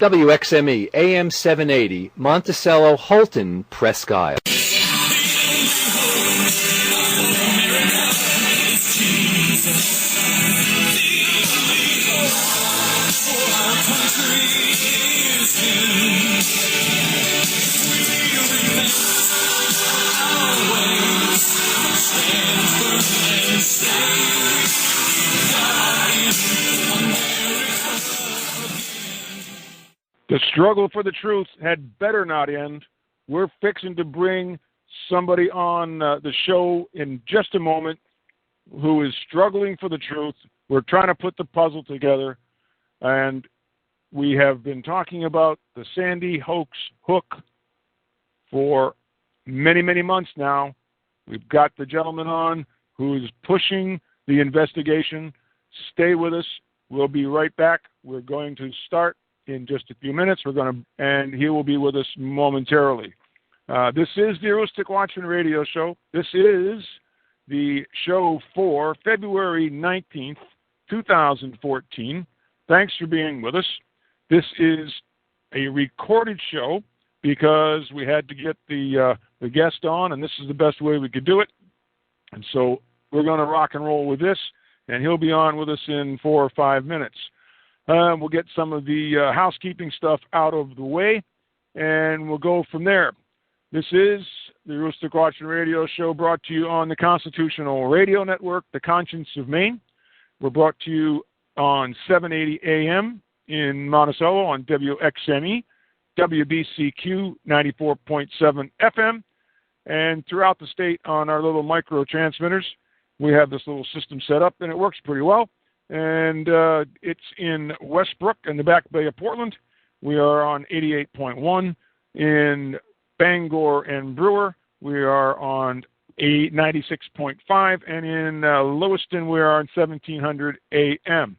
WXME AM 780, Monticello, Holton, Presque Isle. The struggle for the truth had better not end. We're fixing to bring somebody on the show in just a moment who is struggling for the truth. We're trying to put the puzzle together, and we have been talking about the Sandy hoax hook for many, many months now. We've got the gentleman on who is pushing the investigation. Stay with us. We'll be right back. We're going to start in just a few minutes. And he will be with us momentarily. This is the Aroostook Watchman Radio Show. This is the show for February 19th, 2014. Thanks for being with us. This is a recorded show because we had to get the guest on, and this is the best way we could do it. And so we're going to rock and roll with this, and he'll be on with us in 4 or 5 minutes. We'll get some of the housekeeping stuff out of the way, and we'll go from there. This is the Aroostook Watchman Radio Show, brought to you on the Constitutional Radio Network, The Conscience of Maine. We're brought to you on 780 AM in Monticello on WXME, WBCQ 94.7 FM, and throughout the state on our little micro transmitters. We have this little system set up, and it works pretty well. And it's in Westbrook in the Back Bay of Portland. We are on 88.1 in Bangor and Brewer. We are on 96.5, and in Lewiston we are on 1700 AM.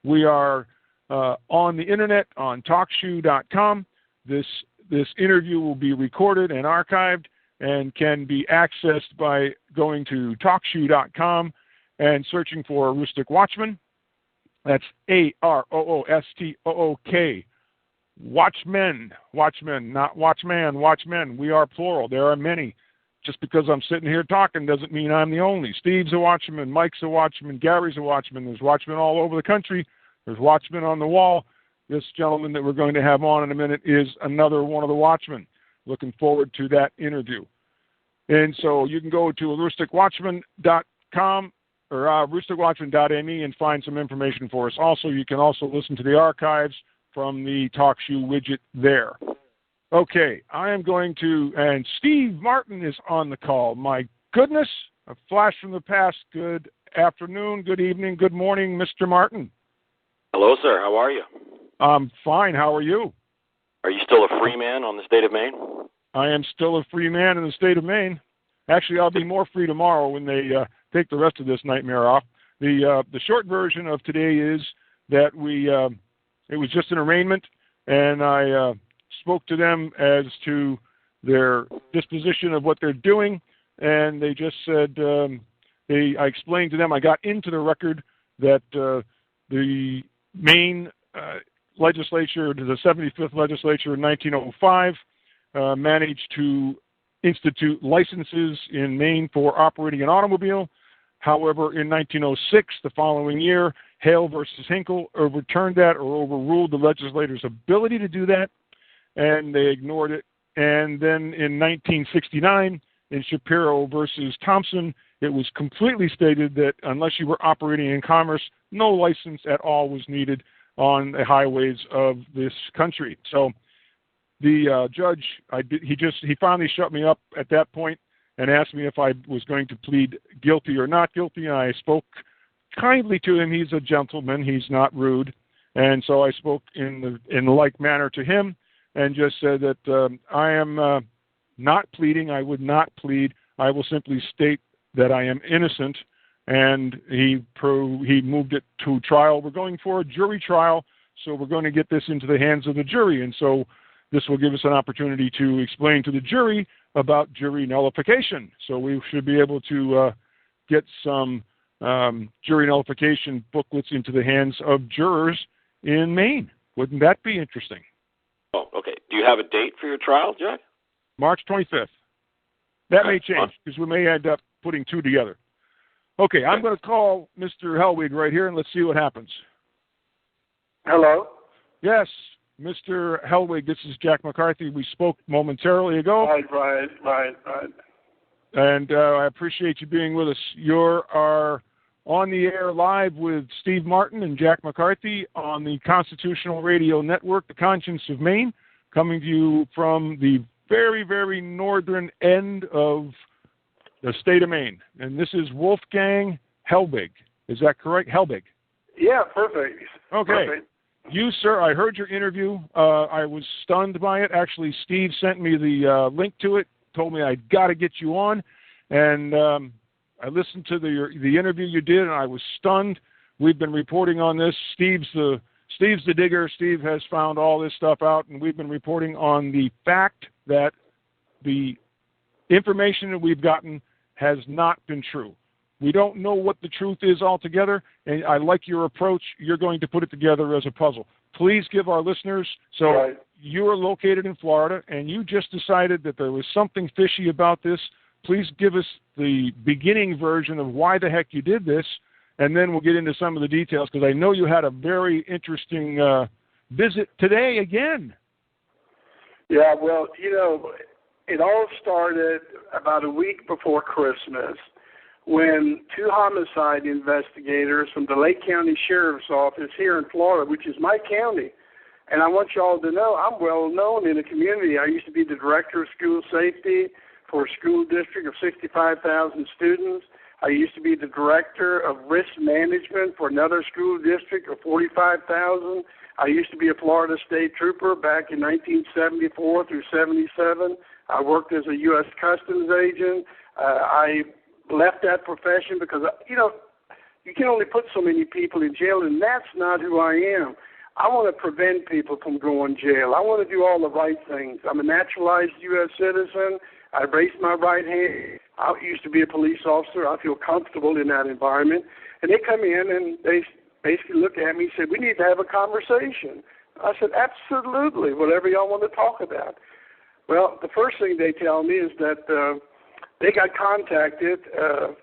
We are on the internet on TalkShoe.com. This interview will be recorded and archived and can be accessed by going to TalkShoe.com and searching for Aroostook Watchman. That's AROOSTOOK. Watchmen, not watchman, watchmen. We are plural. There are many. Just because I'm sitting here talking doesn't mean I'm the only. Steve's a watchman, Mike's a watchman, Gary's a watchman. There's watchmen all over the country. There's watchmen on the wall. This gentleman that we're going to have on in a minute is another one of the watchmen. Looking forward to that interview. And so you can go to AroostookWatchman.com or AroostookWatchman.me and find some information for us. Also, you can also listen to the archives from the TalkShoe widget there. Okay, I am going to, and Steve Martin is on the call. My goodness, a flash from the past. Good afternoon, good evening, good morning, Mr. Martin. Hello, sir. How are you? I'm fine. How are you? Are you still a free man on the state of Maine? I am still a free man in the state of Maine. Actually, I'll be more free tomorrow when they take the rest of this nightmare off. The short version of today is that it was just an arraignment, and I spoke to them as to their disposition of what they're doing, and they just said, I explained to them, I got into the record that the Maine legislature, the 75th legislature in 1905, managed to institute licenses in Maine for operating an automobile. However, in 1906, the following year, Hale versus Hinkle overturned that or overruled the legislator's ability to do that, and they ignored it. And then in 1969, in Shapiro versus Thompson, it was completely stated that unless you were operating in commerce, no license at all was needed on the highways of this country. So the judge, he finally shut me up at that point and asked me if I was going to plead guilty or not guilty. And I spoke kindly to him. He's a gentleman. He's not rude. And so I spoke in like manner to him and just said that I am not pleading. I would not plead. I will simply state that I am innocent. And he moved it to trial. We're going for a jury trial, so we're going to get this into the hands of the jury. And so this will give us an opportunity to explain to the jury about jury nullification. So we should be able to get some jury nullification booklets into the hands of jurors in Maine. Wouldn't that be interesting? Oh, okay. Do you have a date for your trial, Jack? March 25th. That Okay. may change because we may end up putting two together. Okay, I'm going to call Mr. Hellwig right here, and let's see what happens. Hello. Yes, Mr. Hellwig, this is Jack McCarthy. We spoke momentarily ago. Right. And I appreciate you being with us. You are on the air live with Steve Martin and Jack McCarthy on the Constitutional Radio Network, The Conscience of Maine, coming to you from the very, very northern end of the state of Maine. And this is Wolfgang Hellwig. Is that correct? Hellwig. Yeah, perfect. Okay. Perfect. You, sir, I heard your interview. I was stunned by it. Actually, Steve sent me the link to it, told me I got to get you on. And I listened to the interview you did, and I was stunned. We've been reporting on this. Steve's the digger. Steve has found all this stuff out, and we've been reporting on the fact that the information that we've gotten has not been true. We don't know what the truth is altogether, and I like your approach. You're going to put it together as a puzzle. Please give our listeners, Right. You are located in Florida, and you just decided that there was something fishy about this. Please give us the beginning version of why the heck you did this, and then we'll get into some of the details, because I know you had a very interesting visit today again. Yeah, well, it all started about a week before Christmas when two homicide investigators from the Lake County Sheriff's Office here in Florida, which is my county, and I want you all to know I'm well known in the community. I used to be the director of school safety for a school district of 65,000 students. I used to be the director of risk management for another school district of 45,000. I used to be a Florida State Trooper back in 1974 through 77. I worked as a U.S. Customs agent. I left that profession because, you can only put so many people in jail, and that's not who I am. I want to prevent people from going to jail. I want to do all the right things. I'm a naturalized U.S. citizen. I raised my right hand. I used to be a police officer. I feel comfortable in that environment. And they come in and they basically look at me and said, we need to have a conversation. I said, absolutely, whatever y'all want to talk about. Well, the first thing they tell me is that they got contacted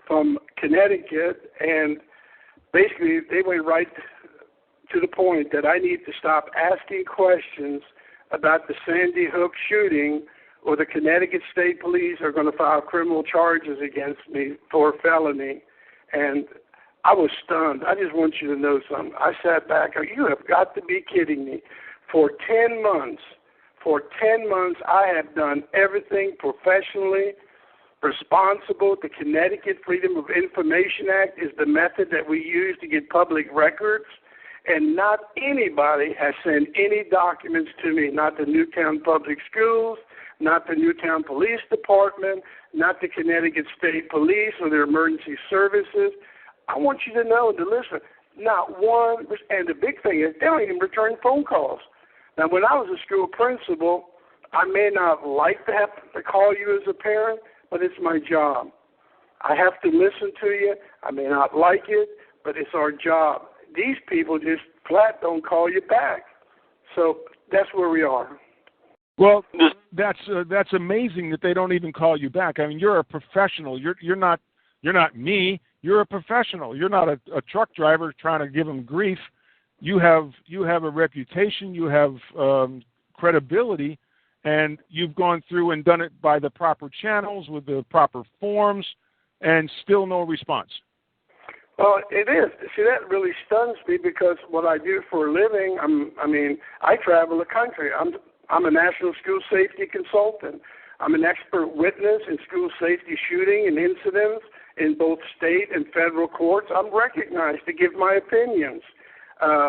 from Connecticut, and basically they went right to the point that I need to stop asking questions about the Sandy Hook shooting, or the Connecticut State Police are going to file criminal charges against me for felony. And I was stunned. I just want you to know something. I sat back. You have got to be kidding me. For 10 months, I have done everything professionally, responsible. The Connecticut Freedom of Information Act is the method that we use to get public records. And not anybody has sent any documents to me, not the Newtown Public Schools, not the Newtown Police Department, not the Connecticut State Police or their emergency services. I want you to know and to listen, not one, and the big thing is they don't even return phone calls. Now, when I was a school principal, I may not like to have to call you as a parent, but it's my job. I have to listen to you. I may not like it, but it's our job. These people just flat don't call you back. So that's where we are. Well, that's amazing that they don't even call you back. I mean, you're a professional. You're not me. You're a professional. You're not a truck driver trying to give them grief. You have a reputation. You have credibility, and you've gone through and done it by the proper channels with the proper forms, and still no response. Well, it is. See, that really stuns me because what I do for a living, I travel the country. I'm a national school safety consultant. I'm an expert witness in school safety shooting and incidents in both state and federal courts. I'm recognized to give my opinions. I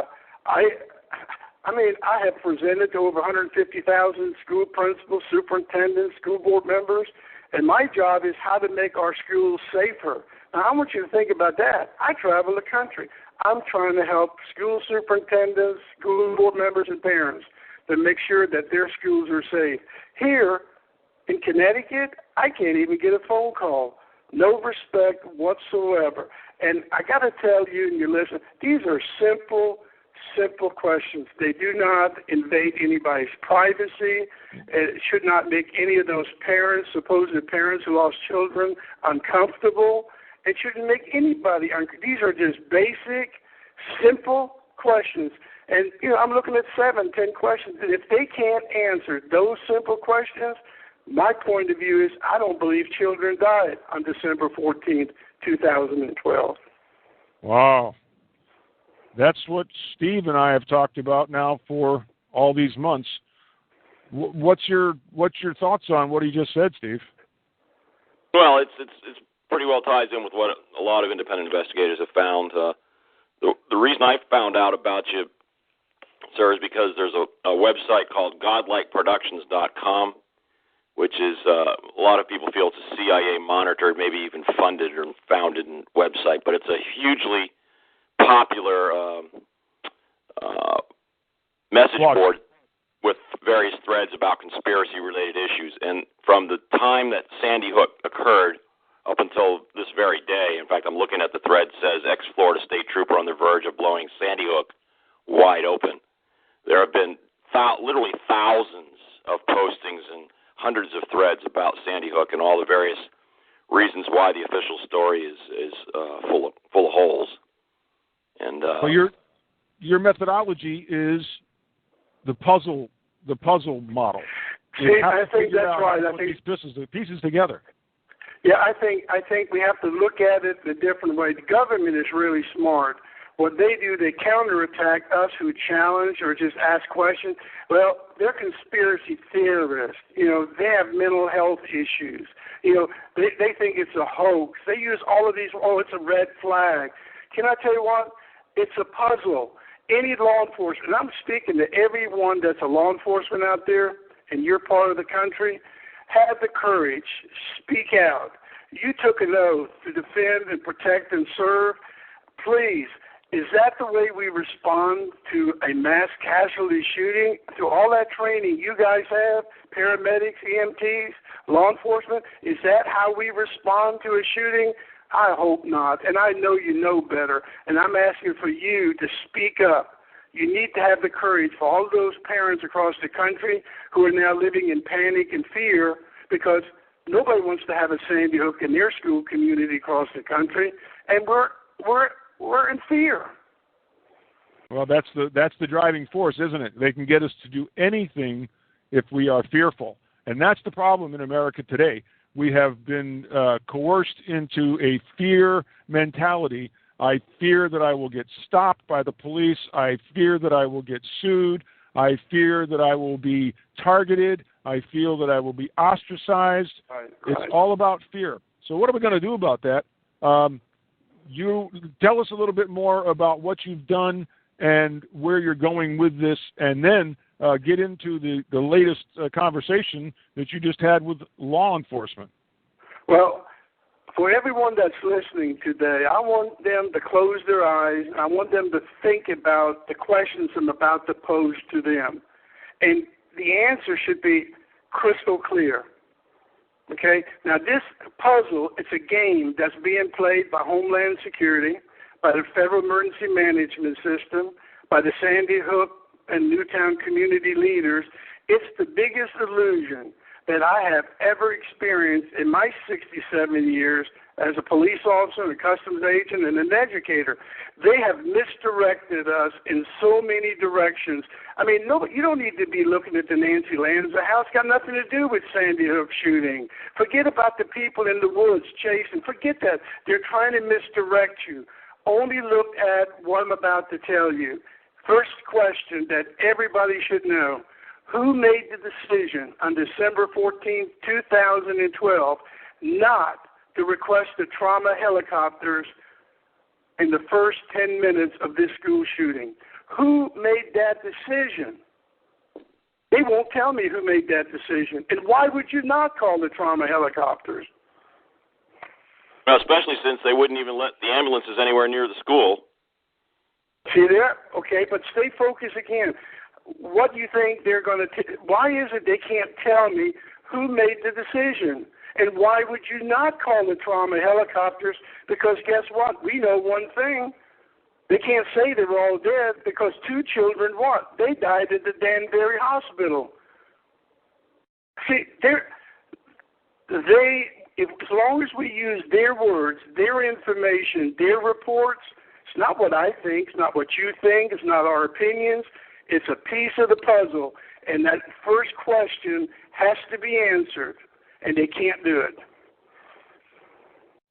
have presented to over 150,000 school principals, superintendents, school board members, and my job is how to make our schools safer. Now, I want you to think about that. I travel the country. I'm trying to help school superintendents, school board members, and parents to make sure that their schools are safe. Here in Connecticut, I can't even get a phone call. No respect whatsoever. And I got to tell you, and you listen, these are simple simple questions. They do not invade anybody's privacy. It should not make any of those parents, supposed parents who lost children, uncomfortable. It shouldn't make anybody uncomfortable. These are just basic, simple questions. And, I'm looking at 7, 10 questions. And if they can't answer those simple questions, my point of view is I don't believe children died on December 14th, 2012. Wow. That's what Steve and I have talked about now for all these months. What's your thoughts on what he just said, Steve? Well, it's pretty well ties in with what a lot of independent investigators have found. The reason I found out about you, sir, is because there's a website called godlikeproductions.com, which is a lot of people feel it's a CIA monitored, maybe even funded or founded website, but it's a hugely popular message board with various threads about conspiracy-related issues. And from the time that Sandy Hook occurred up until this very day, in fact, I'm looking at the thread, says ex-Florida State Trooper on the verge of blowing Sandy Hook wide open. There have been literally thousands of postings and hundreds of threads about Sandy Hook and all the various reasons why the official story is full of holes. And well, your methodology is the puzzle model. See, I think that's right. I think these pieces together. Yeah, I think we have to look at it in a different way. The government is really smart. What they do, they counterattack us who challenge or just ask questions. Well, they're conspiracy theorists. They have mental health issues. They think it's a hoax. They use all of these, it's a red flag. Can I tell you what? It's a puzzle. Any law enforcement, and I'm speaking to everyone that's a law enforcement out there in your part of the country, have the courage, speak out. You took an oath to defend and protect and serve. Please, is that the way we respond to a mass casualty shooting? Through all that training you guys have, paramedics, EMTs, law enforcement, is that how we respond to a shooting? I hope not, and I know you know better, and I'm asking for you to speak up. You need to have the courage for all those parents across the country who are now living in panic and fear because nobody wants to have a Sandy Hook in their school community across the country, and we're in fear. Well, that's the driving force, isn't it? They can get us to do anything if we are fearful, and that's the problem in America today. We have been coerced into a fear mentality. I fear that I will get stopped by the police. I fear that I will get sued. I fear that I will be targeted. I feel that I will be ostracized. Right. It's all about fear. So what are we going to do about that? You tell us a little bit more about what you've done and where you're going with this, and then get into the latest conversation that you just had with law enforcement. Well, for everyone that's listening today, I want them to close their eyes. I want them to think about the questions I'm about to pose to them. And the answer should be crystal clear. Okay? Now, this puzzle, it's a game that's being played by Homeland Security, by the Federal Emergency Management System, by the Sandy Hook and Newtown community leaders. It's the biggest illusion that I have ever experienced in my 67 years as a police officer, a customs agent, and an educator. They have misdirected us in so many directions. I mean, you don't need to be looking at the Nancy Lanza house. Got nothing to do with Sandy Hook shooting. Forget about the people in the woods chasing. Forget that. They're trying to misdirect you. Only look at what I'm about to tell you. First question that everybody should know. Who made the decision on December 14, 2012, not to request the trauma helicopters in the first 10 minutes of this school shooting? Who made that decision? They won't tell me who made that decision. And why would you not call the trauma helicopters? Well, especially since they wouldn't even let the ambulances anywhere near the school. See there? Okay, but stay focused again. What do you think they're going to why is it they can't tell me who made the decision? And why would you not call the trauma helicopters? Because guess what? We know one thing. They can't say they were all dead because 2 children, what? They died at the Danbury Hospital. See, as long as we use their words, their information, their reports, it's not what I think, it's not what you think, it's not our opinions, it's a piece of the puzzle. And that first question has to be answered, and they can't do it.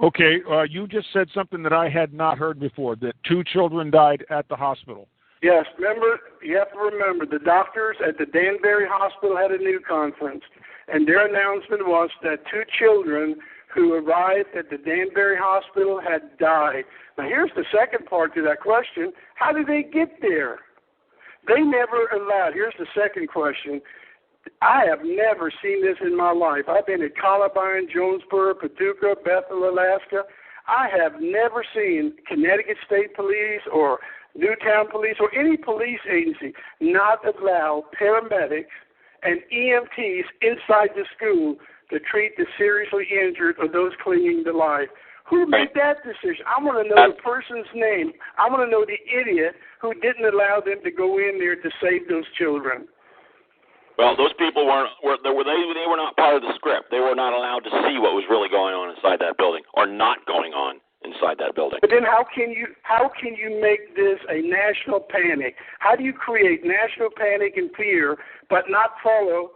Okay, you just said something that I had not heard before, that 2 children died at the hospital. Yes, remember, you have to remember, the doctors at the Danbury Hospital had a new conference, and their announcement was that 2 children who arrived at the Danbury Hospital had died. Now, here's the second part to that question. How did they get there? They never allowed. Here's the second question. I have never seen this in my life. I've been at Columbine, Jonesboro, Paducah, Bethel, Alaska. I have never seen Connecticut State Police or Newtown Police or any police agency not allow paramedics and EMTs inside the school to treat the seriously injured or those clinging to life. Who made that decision? I want to know the person's name. I want to know the idiot who didn't allow them to go in there to save those children. Well, those people they were not part of the script. They were not allowed to see what was really going on inside that building, or not going on inside that building. But then how can you make this a national panic? How do you create national panic and fear but not follow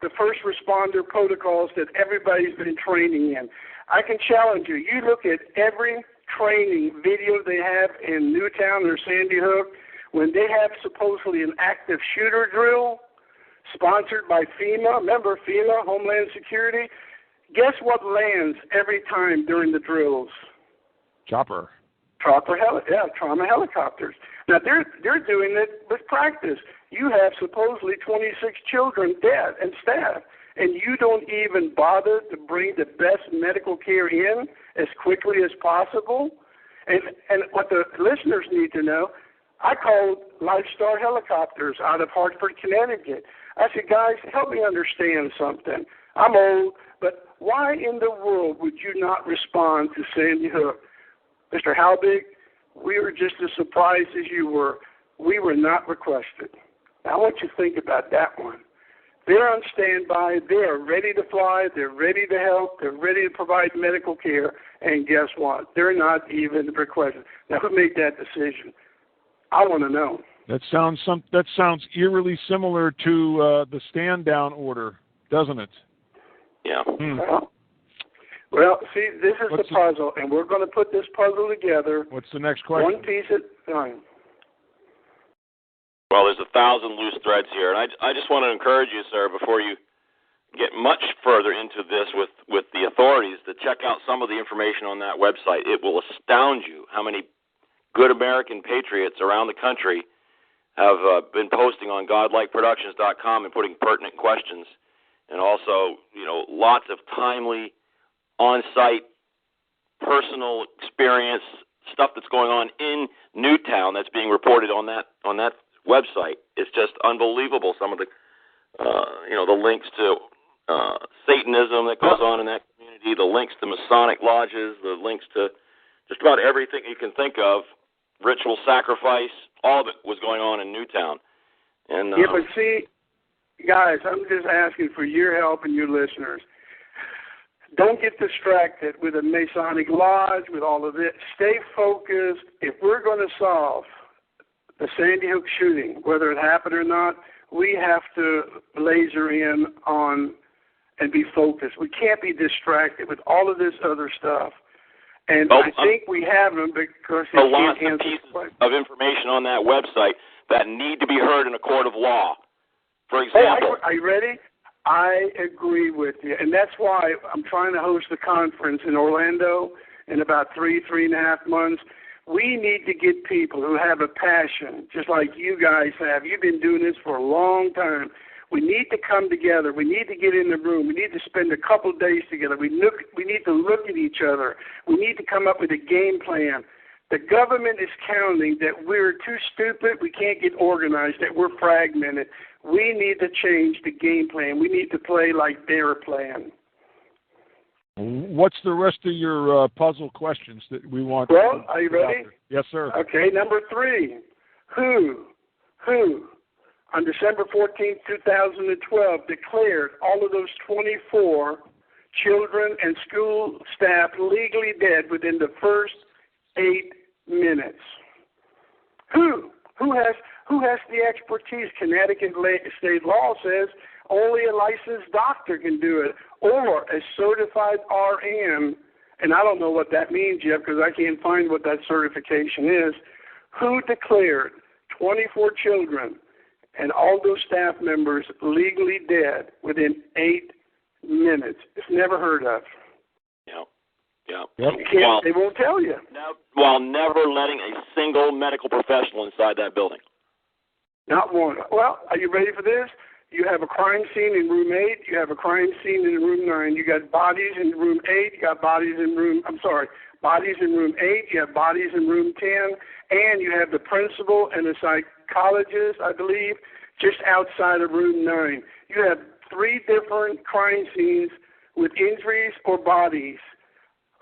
the first responder protocols that everybody's been training in? I can challenge you. You look at every training video they have in Newtown or Sandy Hook, when they have supposedly an active shooter drill sponsored by FEMA. Remember FEMA, Homeland Security? Guess what lands every time during the drills? Trauma helicopters. Now, they're doing it with practice. You have supposedly 26 children dead and stabbed, and you don't even bother to bring the best medical care in as quickly as possible. And what the listeners need to know, I called Lifestar Helicopters out of Hartford, Connecticut. I said, guys, help me understand something. I'm old, but why in the world would you not respond to Sandy Hook? Mr. Halbig, we were just as surprised as you were. We were not requested. Now, I want you to think about that one. They're on standby. They are ready to fly. They're ready to help. They're ready to provide medical care. And guess what? They're not even requested. Now, who made that decision? I want to know. That sounds eerily similar to the stand-down order, doesn't it? Yeah. Well, see, this is the puzzle, and we're going to put this puzzle together. What's the next question? One piece at a time. Well, there's 1,000 loose threads here, and I just want to encourage you, sir, before you get much further into this with the authorities, to check out some of the information on that website. It will astound you how many good American patriots around the country have been posting on godlikeproductions.com and putting pertinent questions, and also, lots of timely, on-site, personal experience stuff that's going on in Newtown that's being reported on that website. It's just unbelievable. Some of the the links to Satanism that goes on in that community, the links to Masonic lodges, the links to just about everything you can think of, ritual sacrifice, all of it was going on in Newtown. And yeah, but see, guys, I'm just asking for your help and your listeners. Don't get distracted with a Masonic lodge, with all of it. Stay focused. If we're going to solve the Sandy Hook shooting, whether it happened or not, we have to laser in on and be focused. We can't be distracted with all of this other stuff. And I think we have them because they can't answer pieces of information on that website that need to be heard in a court of law. For example, are you ready? I agree with you, and that's why I'm trying to host a conference in Orlando in about 3.5 months. We need to get people who have a passion, just like you guys have. You've been doing this for a long time. We need to come together. We need to get in the room. We need to spend a couple days together. We need to look at each other. We need to come up with a game plan. The government is counting that we're too stupid, we can't get organized, that we're fragmented. We need to change the game plan. We need to play like they're playing. What's the rest of your puzzle questions that we want? Well, are you ready? Yes, sir. Okay, number 3. Who, on December 14, 2012, declared all of those 24 children and school staff legally dead within the first 8 minutes? Who has the expertise? Connecticut state law says only a licensed doctor can do it, or a certified RN, and I don't know what that means yet because I can't find what that certification is. Who declared 24 children and all those staff members legally dead within 8 minutes? It's never heard of. Yeah. You can't, they won't tell you. While never letting a single medical professional inside that building. Not one. Well, are you ready for this? You have a crime scene in room 8. You have a crime scene in room 9. You got bodies in room 8. You got bodies in room 8. You have bodies in room 10. And you have the principal and the psychologist, I believe, just outside of room 9. You have 3 different crime scenes with injuries or bodies.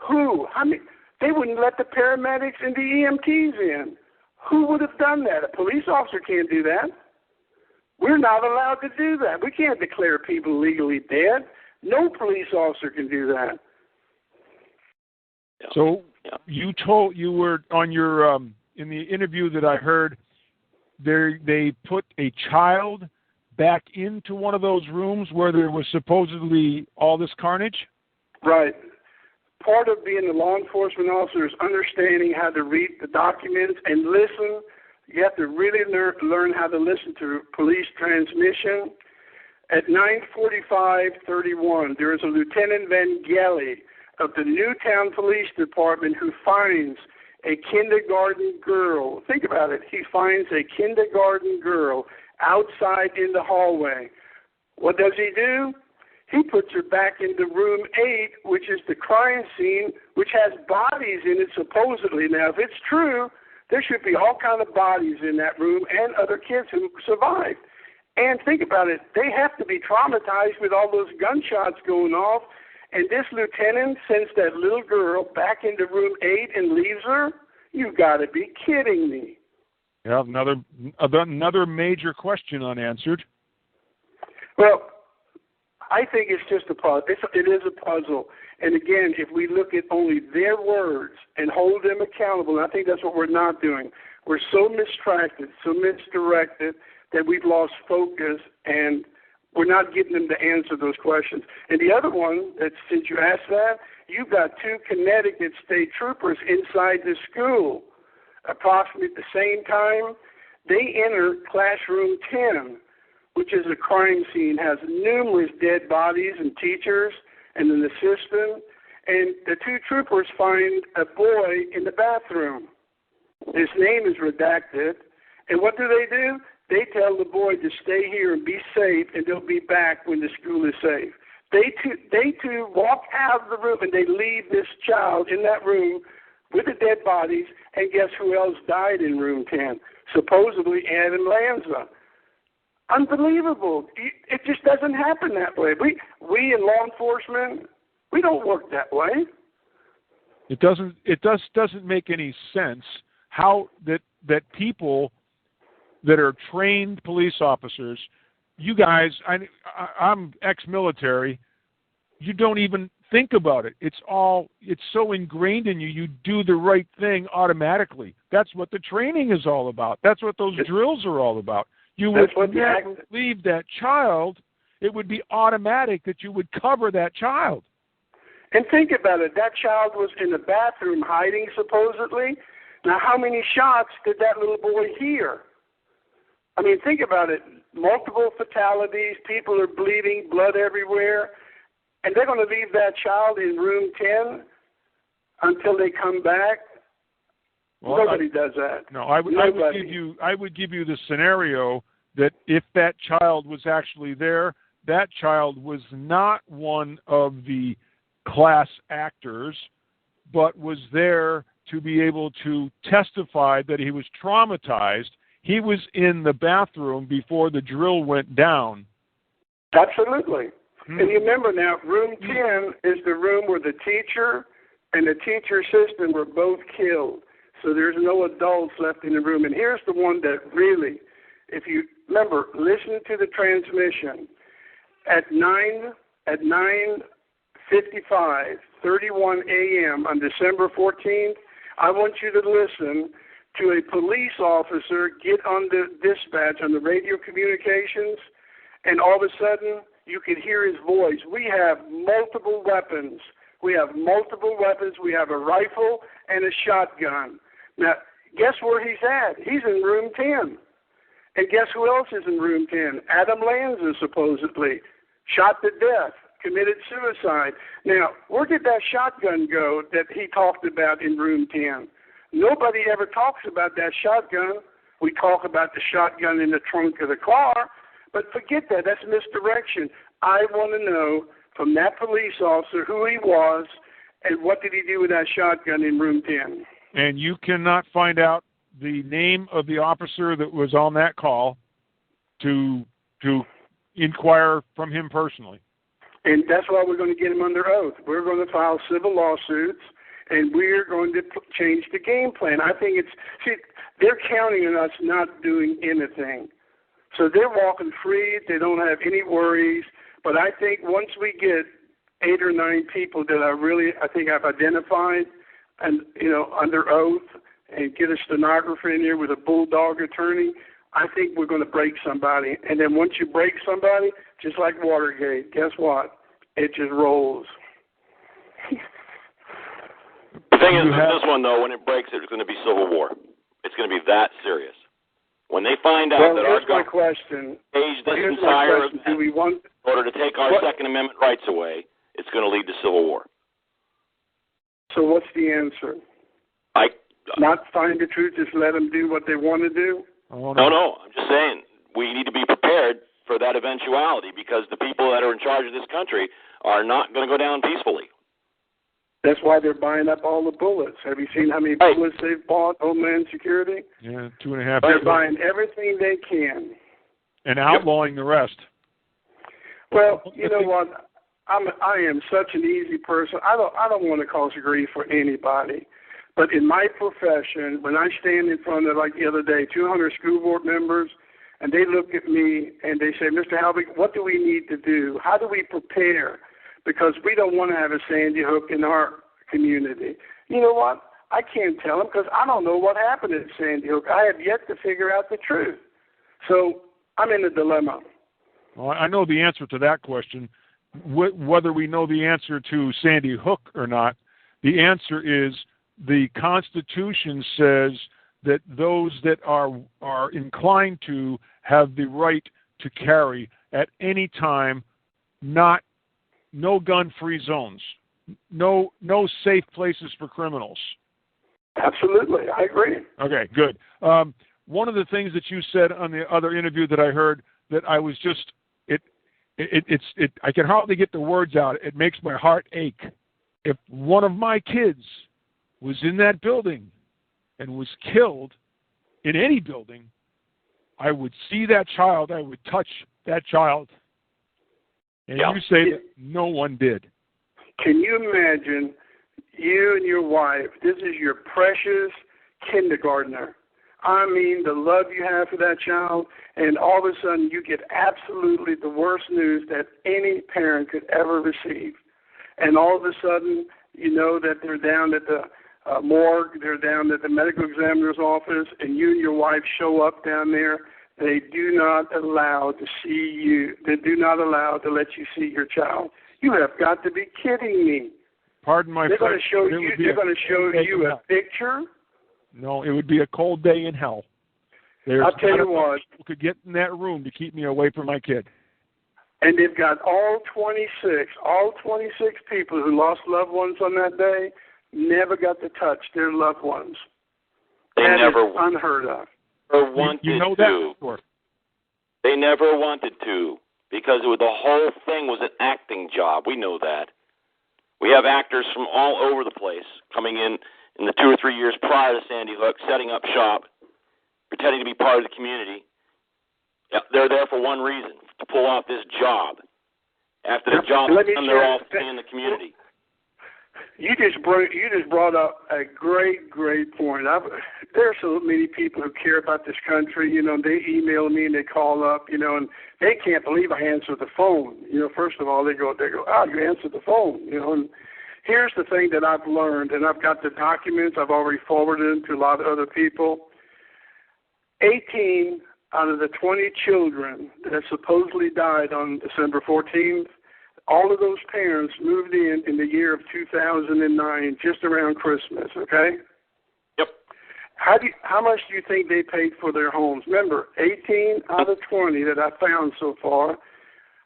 Who? I mean, they wouldn't let the paramedics and the EMTs in. Who would have done that? A police officer can't do that. We're not allowed to do that. We can't declare people legally dead. No police officer can do that. So you were on your in the interview that I heard, they put a child back into one of those rooms where there was supposedly all this carnage? Right. Part of being a law enforcement officer is understanding how to read the documents and listen. You have to really learn how to listen to police transmission. At 9:45:31, there is a Lieutenant Vangeli of the Newtown Police Department who finds a kindergarten girl. Think about it. He finds a kindergarten girl outside in the hallway. What does he do? He puts her back into room 8, which is the crime scene, which has bodies in it supposedly. Now, if it's true, there should be all kind of bodies in that room and other kids who survived. And think about it. They have to be traumatized with all those gunshots going off. And this lieutenant sends that little girl back into room 8 and leaves her? You got to be kidding me. Yeah, another major question unanswered. Well, I think it's just a puzzle. It is a puzzle. And again, if we look at only their words and hold them accountable, and I think that's what we're not doing. We're so mistracted, so misdirected that we've lost focus, and we're not getting them to answer those questions. And the other one, that since you asked that, you've got 2 Connecticut state troopers inside the school. Approximately at the same time, they enter classroom 10, which is a crime scene, has numerous dead bodies and teachers and an assistant. And the 2 troopers find a boy in the bathroom. His name is redacted. And what do? They tell the boy to stay here and be safe, and they'll be back when the school is safe. They too walk out of the room, and they leave this child in that room with the dead bodies. And guess who else died in room 10? Supposedly Adam Lanza. Unbelievable. It just doesn't happen that way. We in law enforcement, we don't work that way. It doesn't make any sense how that people that are trained police officers, you guys, I'm ex-military, you don't even think about it. It's so ingrained in you. You do the right thing automatically. That's what the training is all about. That's what those drills are all about. You would never leave that child. It would be automatic that you would cover that child. And think about it. That child was in the bathroom hiding, supposedly. Now, how many shots did that little boy hear? I mean, think about it. Multiple fatalities. People are bleeding, blood everywhere. And they're going to leave that child in room 10 until they come back? Well, nobody does that. No, I would give you the scenario that if that child was actually there, that child was not one of the class actors, but was there to be able to testify that he was traumatized. He was in the bathroom before the drill went down. Absolutely. And you remember now, room 10 is the room where the teacher and the teacher assistant were both killed. So there's no adults left in the room. And here's the one that really, if you remember, listen to the transmission. At 9:55, 31 a.m. on December 14th, I want you to listen to a police officer get on the dispatch on the radio communications, and all of a sudden you could hear his voice. We have multiple weapons. We have a rifle and a shotgun. Now, guess where he's at? He's in room 10. And guess who else is in room 10? Adam Lanza, supposedly, shot to death, committed suicide. Now, where did that shotgun go that he talked about in room 10? Nobody ever talks about that shotgun. We talk about the shotgun in the trunk of the car, but forget that. That's misdirection. I want to know from that police officer who he was and what did he do with that shotgun in room 10. And you cannot find out the name of the officer that was on that call to inquire from him personally. And that's why we're going to get him under oath. We're going to file civil lawsuits, and we're going to change the game plan. I think they're counting on us not doing anything. So they're walking free. They don't have any worries. But I think once we get 8 or 9 people that I think I've identified and, under oath, and get a stenographer in here with a bulldog attorney, I think we're going to break somebody. And then once you break somebody, just like Watergate, guess what? It just rolls. The thing is, with this one, though, when it breaks, it's going to be civil war. It's going to be that serious. When they find out that our government staged this entire event in order to take our Second Amendment rights away, it's going to lead to civil war. So what's the answer? Not find the truth, just let them do what they want to do? No, I'm just saying we need to be prepared for that eventuality because the people that are in charge of this country are not going to go down peacefully. That's why they're buying up all the bullets. Have you seen how many bullets they've bought, Homeland Security? Yeah, 2.5. They're buying everything they can. And outlawing the rest. Well, you know what? I am such an easy person. I don't want to cause grief for anybody. But in my profession, when I stand in front of, like the other day, 200 school board members, and they look at me and they say, Mr. Halbig, what do we need to do? How do we prepare? Because we don't want to have a Sandy Hook in our community. You know what? I can't tell them because I don't know what happened at Sandy Hook. I have yet to figure out the truth. So I'm in a dilemma. Well, I know the answer to that question. Whether we know the answer to Sandy Hook or not, the answer is the Constitution says that those that are inclined to have the right to carry at any time, no gun-free zones, no safe places for criminals. Absolutely, I agree. Okay, good. One of the things that you said on the other interview that I heard that I was just I can hardly get the words out. It makes my heart ache. If one of my kids was in that building and was killed in any building, I would see that child, I would touch that child. And you say that no one did. Can you imagine you and your wife, this is your precious kindergartner. I mean, the love you have for that child, and all of a sudden you get absolutely the worst news that any parent could ever receive. And all of a sudden, you know that they're down at the morgue, they're down at the medical examiner's office, and you and your wife show up down there. They do not allow to see you. They do not allow to let you see your child. You have got to be kidding me. Pardon my French. They're going to show you a picture? No, it would be a cold day in hell. I'll tell you what. Who could get in that room to keep me away from my kid? And they've got all 26 people who lost loved ones on that day never got to touch their loved ones. They that never is unheard of. Or wanted you know to. That before. They never wanted to because the whole thing was an acting job. We know that. We have actors from all over the place coming in the 2 or 3 years prior to Sandy Hook, setting up shop, pretending to be part of the community. They're there for one reason, to pull off this job. After the job's done, they're all staying in the community. You just brought up a great point. There are so many people who care about this country. You know, they email me and they call up. You know, and they can't believe I answer the phone. You know, first of all, they go, oh, you answered the phone. You know, and here's the thing that I've learned, and I've got the documents. I've already forwarded them to a lot of other people. 18 out of the 20 children that supposedly died on December 14th. All of those parents moved in the year of 2009, just around Christmas, okay? Yep. How much do you think they paid for their homes? Remember, 18 out of 20 that I found so far.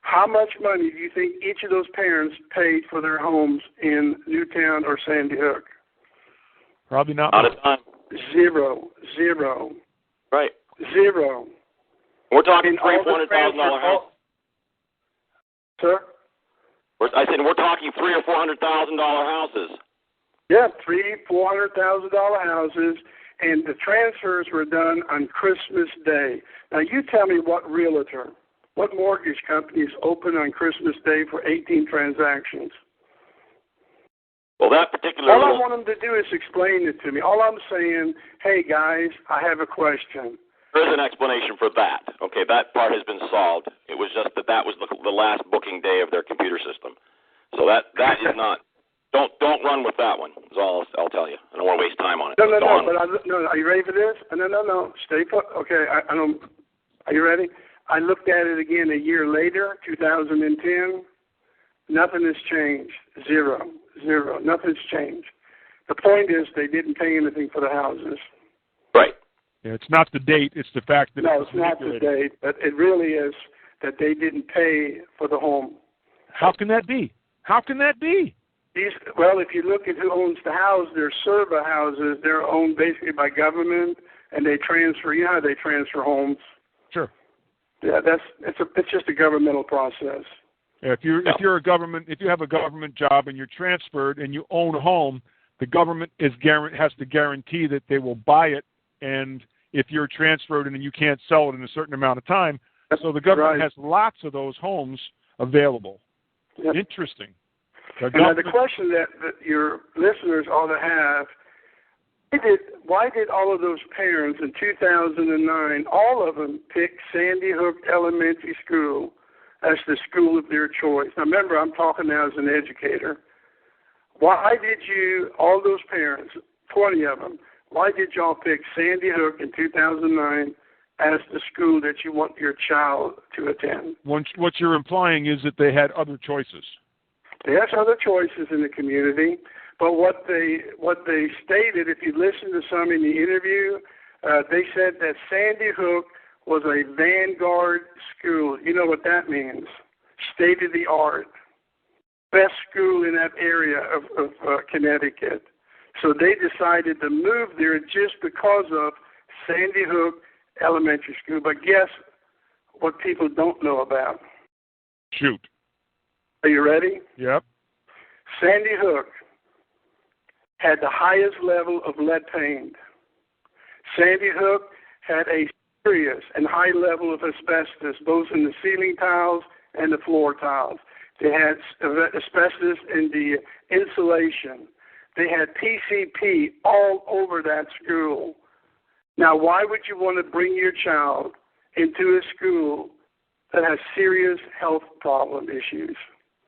How much money do you think each of those parents paid for their homes in Newtown or Sandy Hook? Probably not Out much. of time. Zero. Right. Zero. We're talking $300,000-$400,000 house. Sir? I said we're talking $300,000 or $400,000 houses. Yeah, $300,000-$400,000 houses, and the transfers were done on Christmas Day. Now, you tell me what mortgage company is open on Christmas Day for 18 transactions? Well, that particular All I want them to do is explain it to me. All I'm saying, hey, guys, I have a question. There is an explanation for that. Okay, that part has been solved. It was just that was the last booking day of their computer system. So that is not. Don't run with that one. Is all I'll tell you. I don't want to waste time on it. No. Are you ready for this? No. Stay put. Okay, I don't. Are you ready? I looked at it again a year later, 2010. Nothing has changed. Zero. Nothing's changed. The point is they didn't pay anything for the houses. Right. Yeah, it's not the date. It's the fact that No, it's not the date, but it really is that they didn't pay for the home. How can that be? Well, if you look at who owns the house, they're SERVA houses. They're owned basically by government, and they transfer. You know how they transfer homes? Sure. Yeah, it's just a governmental process. Yeah, if you have a government job and you're transferred and you own a home, the government has to guarantee that they will buy it, and if you're transferred and you can't sell it in a certain amount of time, so the government has lots of those homes available. Yep. Interesting. Now the question that your listeners ought to have, why did all of those parents in 2009, all of them pick Sandy Hook Elementary School as the school of their choice? Now remember, I'm talking now as an educator. Why did all those parents, 20 of them, why did y'all pick Sandy Hook in 2009 as the school that you want your child to attend? What you're implying is that they had other choices. They have other choices in the community, but what they stated, if you listen to some in the interview, they said that Sandy Hook was a vanguard school. You know what that means? State of the art. Best school in that area of Connecticut. So they decided to move there just because of Sandy Hook Elementary School. But guess what people don't know about? Shoot. Are you ready? Yep. Sandy Hook had the highest level of lead paint. Sandy Hook had a serious and high level of asbestos, both in the ceiling tiles and the floor tiles. They had asbestos in the insulation. They had PCP all over that school. Now, why would you want to bring your child into a school that has serious health problem issues?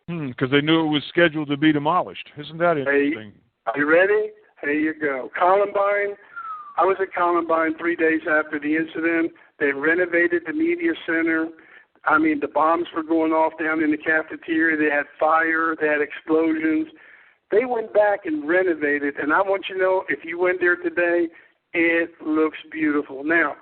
Because they knew it was scheduled to be demolished. Isn't that interesting? Are you ready? Here you go. Columbine. I was at Columbine 3 days after the incident. They renovated the media center. I mean, the bombs were going off down in the cafeteria. They had fire. They had explosions. They went back and renovated, and I want you to know, if you went there today, it looks beautiful. Now,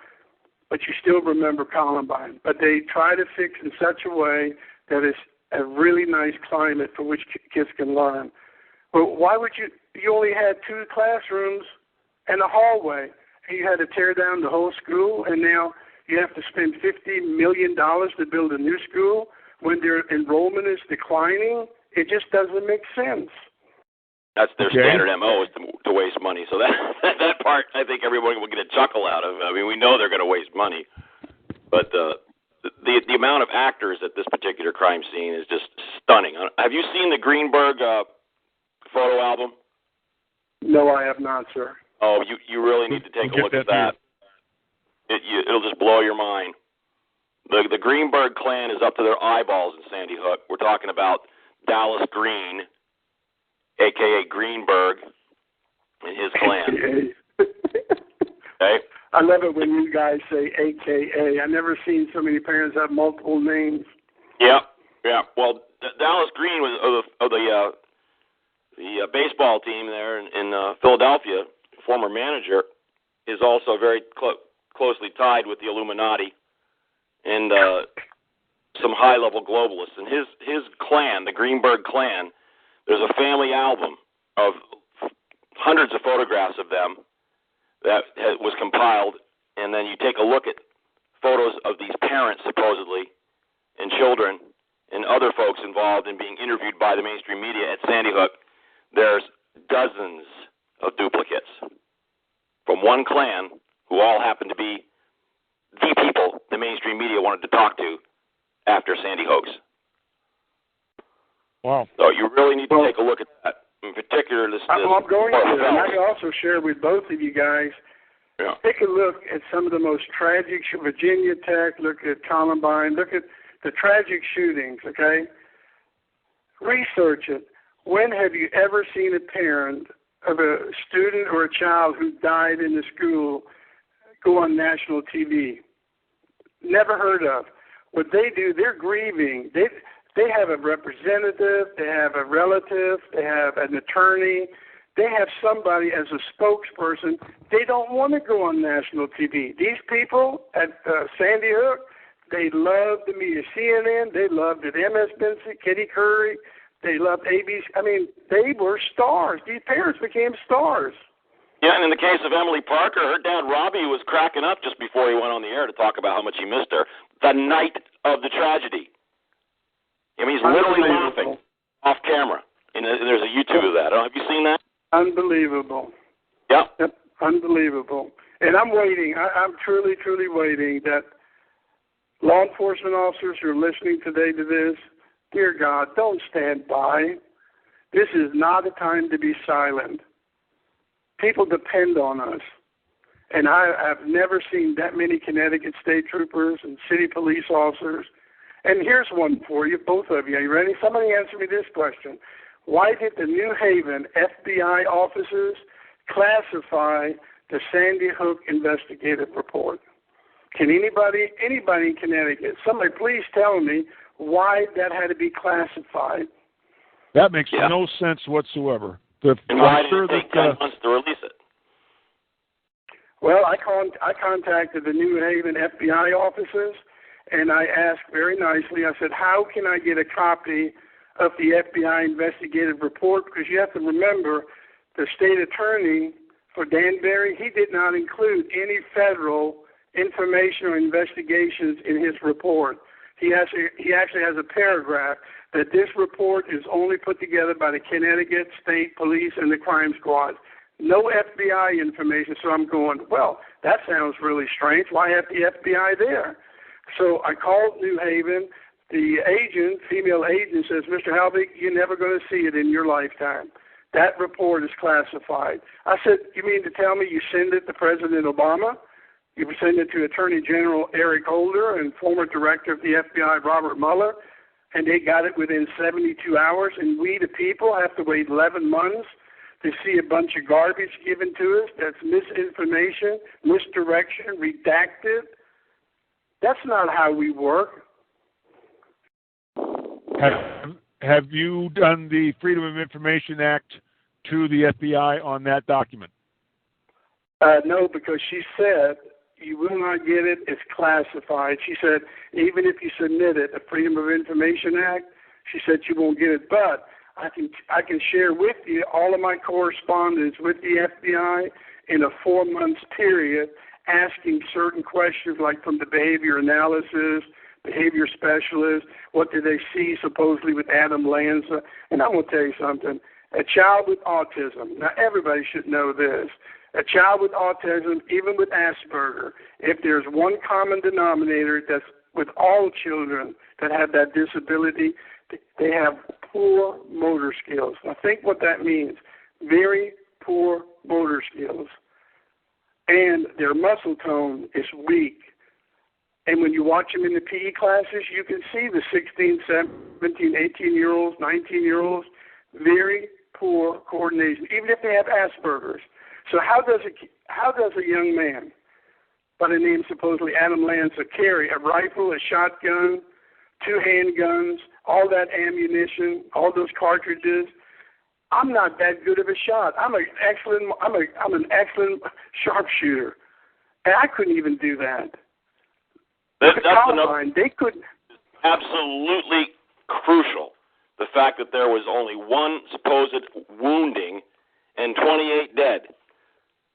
but you still remember Columbine. But they try to fix in such a way that it's a really nice climate for which kids can learn. But why would you only had 2 classrooms and a hallway, and you had to tear down the whole school, and now you have to spend $50 million to build a new school when their enrollment is declining? It just doesn't make sense. That's their standard MO, is to waste money. So that part, I think everyone will get a chuckle out of. I mean, we know they're going to waste money, but the amount of actors at this particular crime scene is just stunning. Have you seen the Greenberg photo album? No, I have not, sir. Oh, you really need to take a look at that. It'll just blow your mind. The Greenberg clan is up to their eyeballs in Sandy Hook. We're talking about Dallas Green, a.k.a. Greenberg, and his clan. Okay? I love it when you guys say AKA. I've never seen so many parents have multiple names. Yeah. Well, Dallas Green was of the baseball team there in Philadelphia, former manager, is also very closely tied with the Illuminati and some high-level globalists. And his clan, the Greenberg clan, there's a family album of hundreds of photographs of them that was compiled, and then you take a look at photos of these parents, supposedly, and children, and other folks involved in being interviewed by the mainstream media at Sandy Hook. There's dozens of duplicates from one clan who all happen to be the people the mainstream media wanted to talk to after Sandy Hoax. Wow. So you really need to take a look at that. In particular, I'm going to, and I can also share with both of you guys. Yeah. Take a look at some of the most tragic, Virginia Tech, look at Columbine, look at the tragic shootings, okay? Research it. When have you ever seen a parent of a student or a child who died in the school go on national TV? Never heard of. What they do, they're grieving. They have a representative, they have a relative, they have an attorney, they have somebody as a spokesperson. They don't want to go on national TV. These people at Sandy Hook, they love the media. CNN, they loved it. MSNBC, Kitty Curry, they loved ABC. I mean, they were stars. These parents became stars. Yeah, and in the case of Emily Parker, her dad, Robbie, was cracking up just before he went on the air to talk about how much he missed her the night of the tragedy. I mean, he's literally laughing off camera. And there's a YouTube of that. Have you seen that? Unbelievable. Yep. Unbelievable. And I'm waiting. I'm truly, truly waiting that law enforcement officers who are listening today to this, dear God, don't stand by. This is not a time to be silent. People depend on us. And I've never seen that many Connecticut state troopers and city police officers. And here's one for you, both of you. Are you ready? Somebody answer me this question. Why did the New Haven FBI officers classify the Sandy Hook investigative report? Can anybody in Connecticut, somebody please tell me why that had to be classified? That makes no sense whatsoever. And why did it take 10 months to release it? Well, I contacted the New Haven FBI officers, and I asked very nicely, I said, how can I get a copy of the FBI investigative report? Because you have to remember, the state attorney for Danbury, he did not include any federal information or investigations in his report. He actually has a paragraph that this report is only put together by the Connecticut State Police and the Crime Squad. No FBI information. So I'm going, well, that sounds really strange. Why have the FBI there? So I called New Haven. The agent, female agent, says, Mr. Halbig, you're never going to see it in your lifetime. That report is classified. I said, you mean to tell me you send it to President Obama? You send it to Attorney General Eric Holder and former Director of the FBI, Robert Mueller, and they got it within 72 hours, and we, the people, have to wait 11 months to see a bunch of garbage given to us that's misinformation, misdirection, redacted. That's not how we work. Have you done the Freedom of Information Act to the FBI on that document? No, because she said you will not get it. It's classified. She said even if you submit it, the Freedom of Information Act, she said you won't get it. But I can share with you all of my correspondence with the FBI in a 4 months period, asking certain questions like from the behavior analysis, behavior specialist, what did they see supposedly with Adam Lanza. And I'm going to tell you something. A child with autism, now everybody should know this, a child with autism, even with Asperger, if there's one common denominator that's with all children that have that disability. They have poor motor skills. Now think what that means. Very poor motor skills. And their muscle tone is weak. And when you watch them in the PE classes, you can see the 16, 17, 18-year-olds, 19-year-olds, very poor coordination, even if they have Asperger's. So how does a young man by the name supposedly Adam Lanza carry a rifle, a shotgun, 2 handguns, all that ammunition, all those cartridges? I'm not that good of a shot. I'm an excellent sharpshooter, and I couldn't even do that. That's they could absolutely crucial. The fact that there was only one supposed wounding and 28 dead.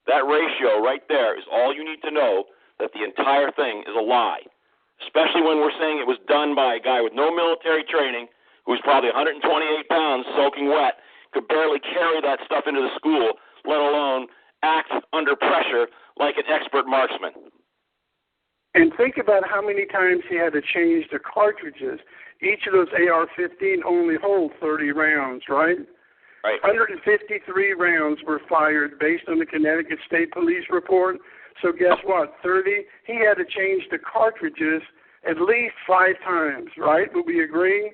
That ratio right there is all you need to know that the entire thing is a lie, especially when we're saying it was done by a guy with no military training who's probably 128 pounds soaking wet, could barely carry that stuff into the school, let alone act under pressure like an expert marksman. And think about how many times he had to change the cartridges. Each of those AR-15 only hold 30 rounds, right? Right. 153 rounds were fired based on the Connecticut State Police report. So guess what? 30, he had to change the cartridges at least 5 times, right? Would we agree?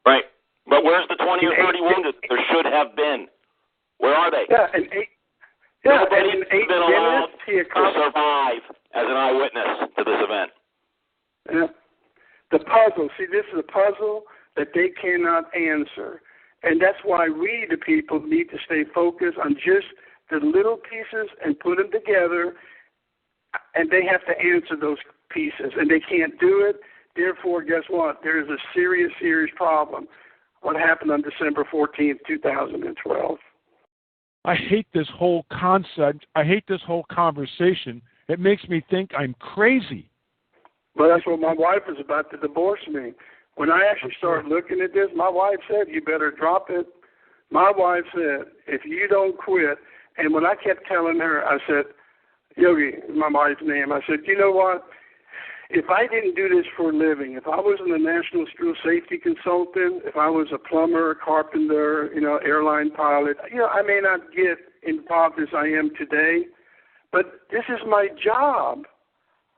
Right. But where's the 20 or 30 wounded there should have been? Where are they? Yeah, and 8 Nobody's and 8 been allowed minutes, he to accomplished. survive as an eyewitness to this event. Yeah. The puzzle. See, this is a puzzle that they cannot answer. And that's why we, the people, need to stay focused on just the little pieces and put them together. And they have to answer those pieces. And they can't do it. Therefore, guess what? There is a serious, serious problem. What happened on December 14th, 2012. I hate this whole concept. I hate this whole conversation. It makes me think I'm crazy. Well, that's what my wife was about to divorce me. When I actually started looking at this, my wife said, you better drop it. My wife said, if you don't quit, and when I kept telling her, I said, Yogi, my wife's name, I said, you know what? If I didn't do this for a living, if I wasn't a national school safety consultant, if I was a plumber, a carpenter, airline pilot, I may not get involved as I am today, but this is my job.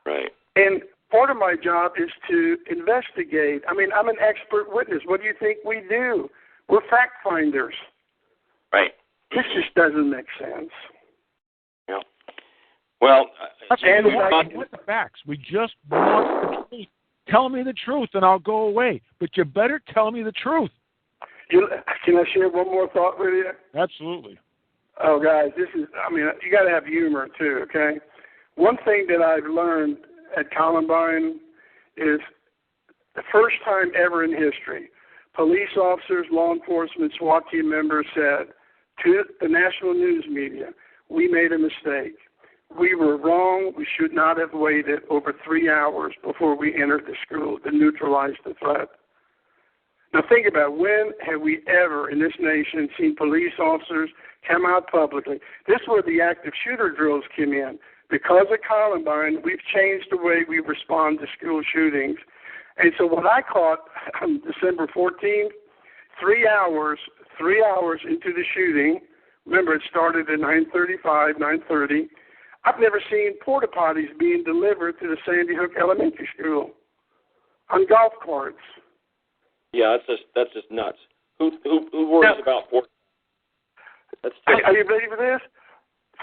Right. And part of my job is to investigate. I mean, I'm an expert witness. What do you think we do? We're fact finders. Right. This just doesn't make sense. Yeah. Well, and we want the facts. We just want the truth. Tell me the truth, and I'll go away. But you better tell me the truth. Can I share one more thought with you? Absolutely. Oh, guys, you got to have humor, too, okay? One thing that I've learned at Columbine is the first time ever in history, police officers, law enforcement, SWAT team members said to the national news media, we made a mistake. We were wrong. We should not have waited over 3 hours before we entered the school to neutralize the threat. Now think about it. When have we ever in this nation seen police officers come out publicly? This is where the active shooter drills came in. Because of Columbine, we've changed the way we respond to school shootings. And so what I caught on December 14th, 3 hours into the shooting, remember it started at 9:30, I've never seen porta potties being delivered to the Sandy Hook Elementary School on golf carts. Yeah, that's just nuts. Who worries about porta? Are you ready for this?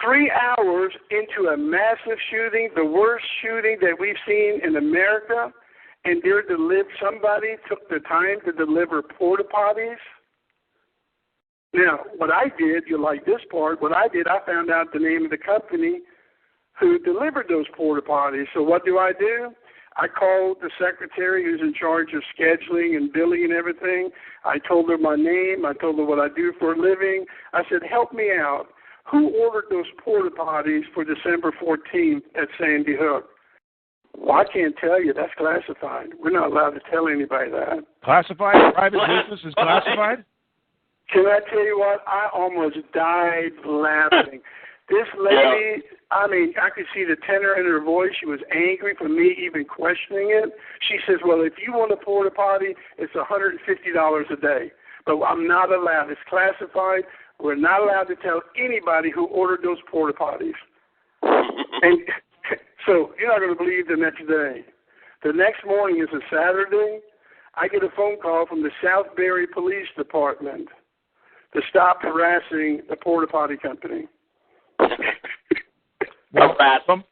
3 hours into a massive shooting, the worst shooting that we've seen in America, and somebody took the time to deliver porta potties. Now, what I did, you'll like this part, I found out the name of the company who delivered those porta potties. So what do? I called the secretary who's in charge of scheduling and billing and everything. I told her my name. I told her what I do for a living. I said, help me out. Who ordered those porta potties for December 14th at Sandy Hook? Well, I can't tell you. That's classified. We're not allowed to tell anybody that. Classified? Private business is classified? Can I tell you what? I almost died laughing. This lady, I mean, I could see the tenor in her voice. She was angry for me even questioning it. She says, well, if you want a porta potty, it's $150 a day. But I'm not allowed. It's classified. We're not allowed to tell anybody who ordered those porta potties. And so you're not going to believe the next day. The next morning is a Saturday. I get a phone call from the Southbury Police Department to stop harassing the porta potty company. Well,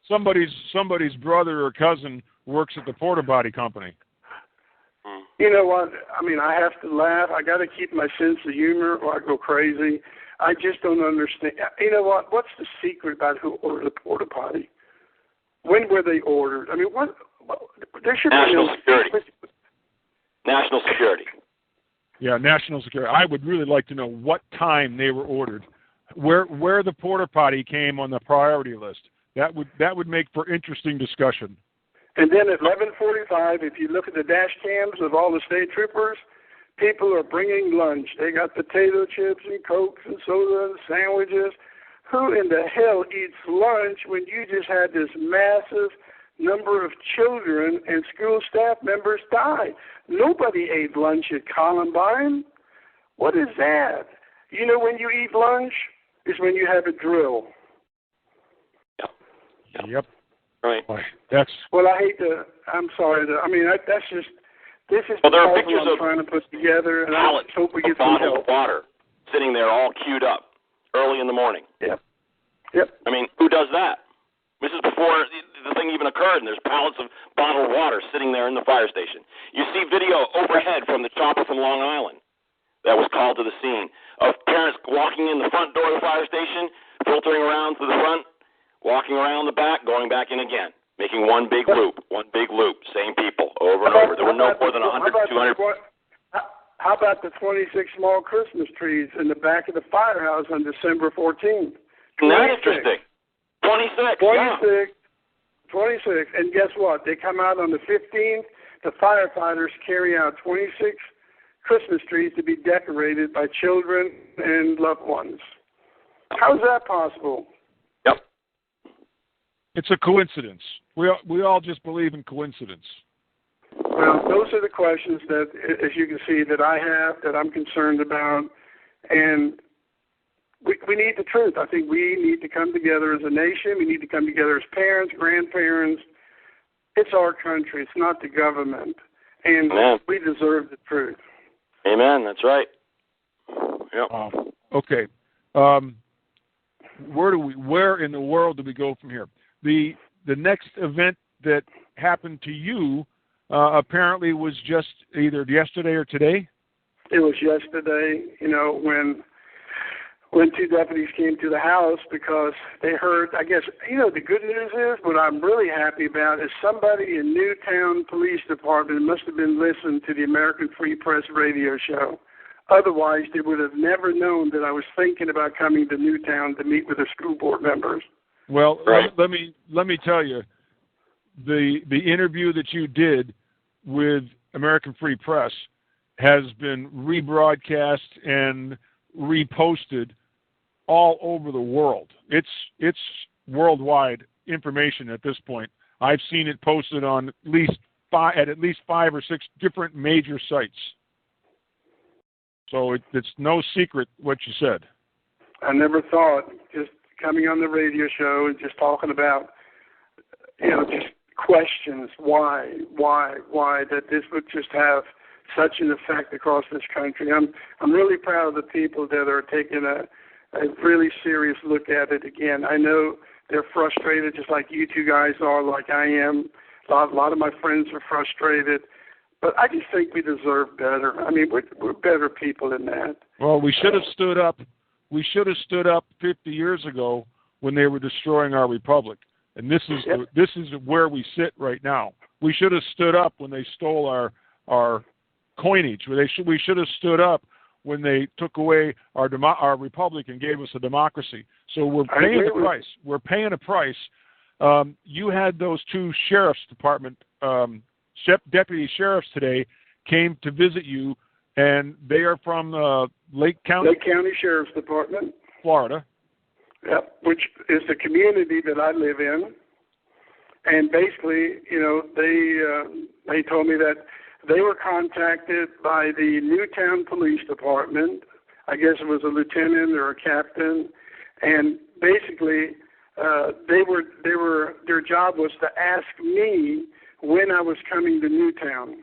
somebody's brother or cousin works at the porta potty company. You know what? I mean, I have to laugh. I got to keep my sense of humor or I go crazy. I just don't understand. You know what? What's the secret about who ordered the porta potty? When were they ordered? I mean, what there should National be no security. National security. Yeah, national security. I would really like to know what time they were ordered, where the porta potty came on the priority list. That would make for interesting discussion. And then at 11:45, if you look at the dash cams of all the state troopers, people are bringing lunch. They got potato chips and Cokes and soda and sandwiches. Who in the hell eats lunch when you just had this massive number of children and school staff members die? Nobody ate lunch at Columbine. What is that? You know when you eat lunch is when you have a drill. Yep. Right. That's. Well, I hate to. I'm sorry. I mean, that's just. This is Well, there are the pictures I'm of trying to put together, and I pallets just hope we get of some bottled help. water sitting there all queued up early in the morning. Yep. I mean, who does that? This is before the thing even occurred, and there's pallets of bottled water sitting there in the fire station. You see video overhead from the chopper from Long Island that was called to the scene of parents walking in the front door of the fire station, filtering around to the front, walking around the back, going back in again, making one big loop, same people over and over. There were no more than 100, 200. How about the 26 small Christmas trees in the back of the firehouse on December 14th? Isn't that interesting? 26, 26. And guess what? They come out on the 15th. The firefighters carry out 26 Christmas trees to be decorated by children and loved ones. How is that possible? Yep. It's a coincidence. We all just believe in coincidence. Well, those are the questions that, as you can see, that I have, that I'm concerned about, and we need the truth. I think we need to come together as a nation. We need to come together as parents, grandparents. It's our country. It's not the government, and we deserve the truth. Amen. That's right. Yep. Okay. Where in the world do we go from here? The next event that happened to you apparently was just either yesterday or today? It was yesterday, you know, when two deputies came to the house because they heard, I guess, you know, the good news is, what I'm really happy about is somebody in Newtown Police Department must have been listening to the American Free Press radio show. Otherwise, they would have never known that I was thinking about coming to Newtown to meet with the school board members. Well, right. let me tell you, the interview that you did with American Free Press has been rebroadcast and reposted all over the world. It's worldwide information at this point. I've seen it posted on at least 5 or 6 different major sites. So it's no secret what you said. I never thought, just coming on the radio show and just talking about, you know, just questions, why, that this would just have such an effect across this country. I'm really proud of the people that are taking a really serious look at it again. I know they're frustrated, just like you two guys are, like I am. A lot of my friends are frustrated. But I just think we deserve better. I mean, we're better people than that. Well, we should have stood up. We should have stood up 50 years ago when they were destroying our republic. And this is where we sit right now. We should have stood up when they stole our coinage. We should have stood up when they took away our republic and gave us a democracy. So we're paying the price. We're paying a price. You had those 2 sheriff's department deputy sheriffs today came to visit you, and they are from Lake County Sheriff's Department, Florida. Yep, which is the community that I live in. And basically, they told me that they were contacted by the Newtown Police Department. I guess it was a lieutenant or a captain, and basically, their job was to ask me when I was coming to Newtown.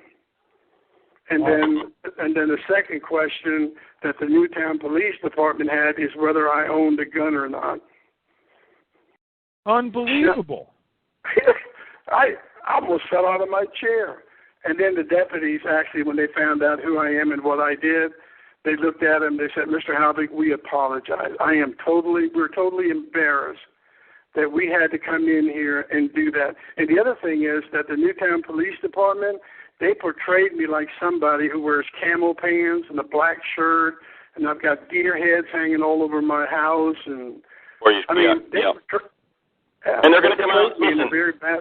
And then the second question that the Newtown Police Department had is whether I owned a gun or not. Unbelievable. I almost fell out of my chair. And then the deputies, actually, when they found out who I am and what I did, they looked at him. They said, "Mr. Halbig, we apologize. We're totally embarrassed that we had to come in here and do that." And the other thing is that the Newtown Police Department, they portrayed me like somebody who wears camel pants and a black shirt, and I've got deer heads hanging all over my house. And and they're going to come out. Listen, very bad.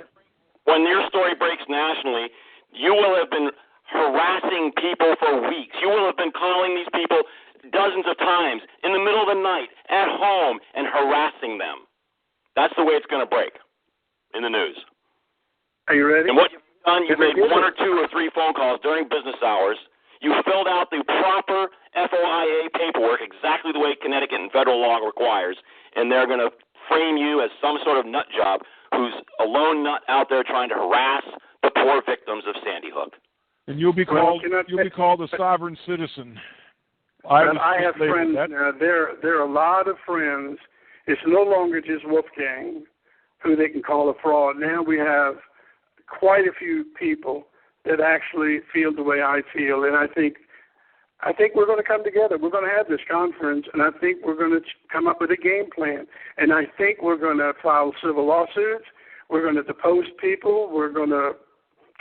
When your story breaks nationally, you will have been harassing people for weeks. You will have been calling these people dozens of times in the middle of the night, at home, and harassing them. That's the way it's going to break in the news. Are you ready? And what you've done, you've made 1 or 2 or 3 phone calls during business hours. You filled out the proper FOIA paperwork exactly the way Connecticut and federal law requires, and they're going to frame you as some sort of nut job who's a lone nut out there trying to harass the poor victims of Sandy Hook. And you'll be called a sovereign citizen. I have friends now. There are a lot of friends. It's no longer just Wolfgang who they can call a fraud. Now we have quite a few people that actually feel the way I feel, and I think we're going to come together. We're going to have this conference, and I think we're going to come up with a game plan. And I think we're going to file civil lawsuits. We're going to depose people. We're going to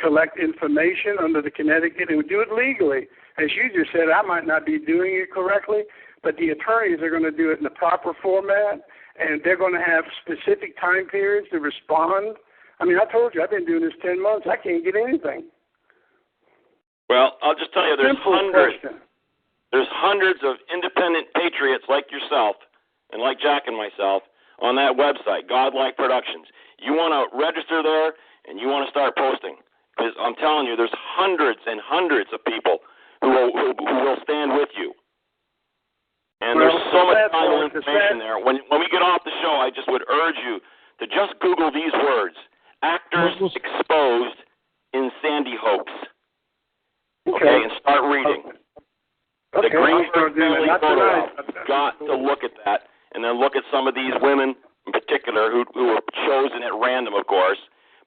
collect information under the Connecticut, and we do it legally. As you just said, I might not be doing it correctly, but the attorneys are going to do it in the proper format, and they're going to have specific time periods to respond. I mean, I told you, I've been doing this 10 months. I can't get anything. Well, I'll just tell you, there's Simple hundreds of independent patriots like yourself and like Jack and myself on that website, Godlike Productions. You want to register there, and you want to start posting. Because I'm telling you, there's hundreds and hundreds of people who will stand with you. And there's so much valuable information there. When we get off the show, I just would urge you to just Google these words: actors exposed in Sandy hoax. Okay, and start reading. The Greenberg family photo op. You've got to look at that, and then look at some of these women in particular who were chosen at random, of course,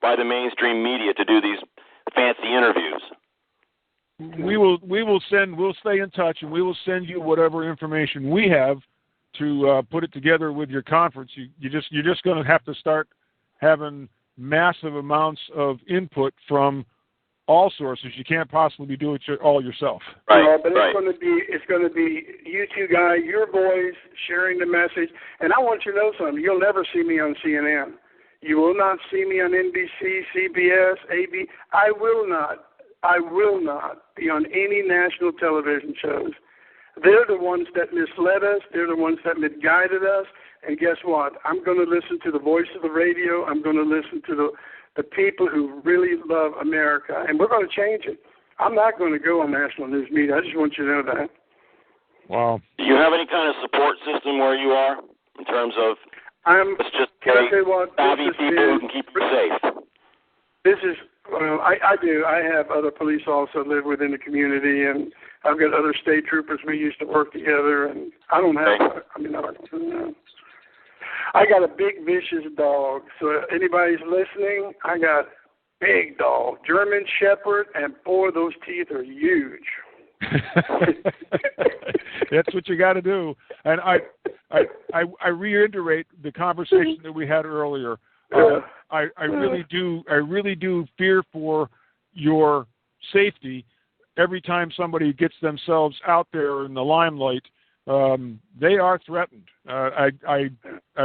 by the mainstream media to do these fancy interviews. We'll stay in touch, and we will send you whatever information we have to put it together with your conference. You're just going to have to start having massive amounts of input from all sources. You can't possibly do it all yourself. Right. No, but it's going to be you two guys, your boys sharing the message. And I want you to know something. You'll never see me on CNN. You will not see me on NBC, CBS, AB. I will not be on any national television shows. They're the ones that misled us. They're the ones that misguided us. And guess what? I'm going to listen to the voice of the radio. I'm going to listen to the people who really love America. And we're going to change it. I'm not going to go on national news media. I just want you to know that. Wow. Do you have any kind of support system where you are in terms of savvy people who can keep you safe? I do. I have other police officers that live within the community, and I've got other state troopers. We used to work together, and I don't have. I got a big vicious dog. So if anybody's listening, I got big dog, German Shepherd, and boy, those teeth are huge. That's what you got to do. And I reiterate the conversation that we had earlier. I really do fear for your safety every time somebody gets themselves out there in the limelight. They are threatened. I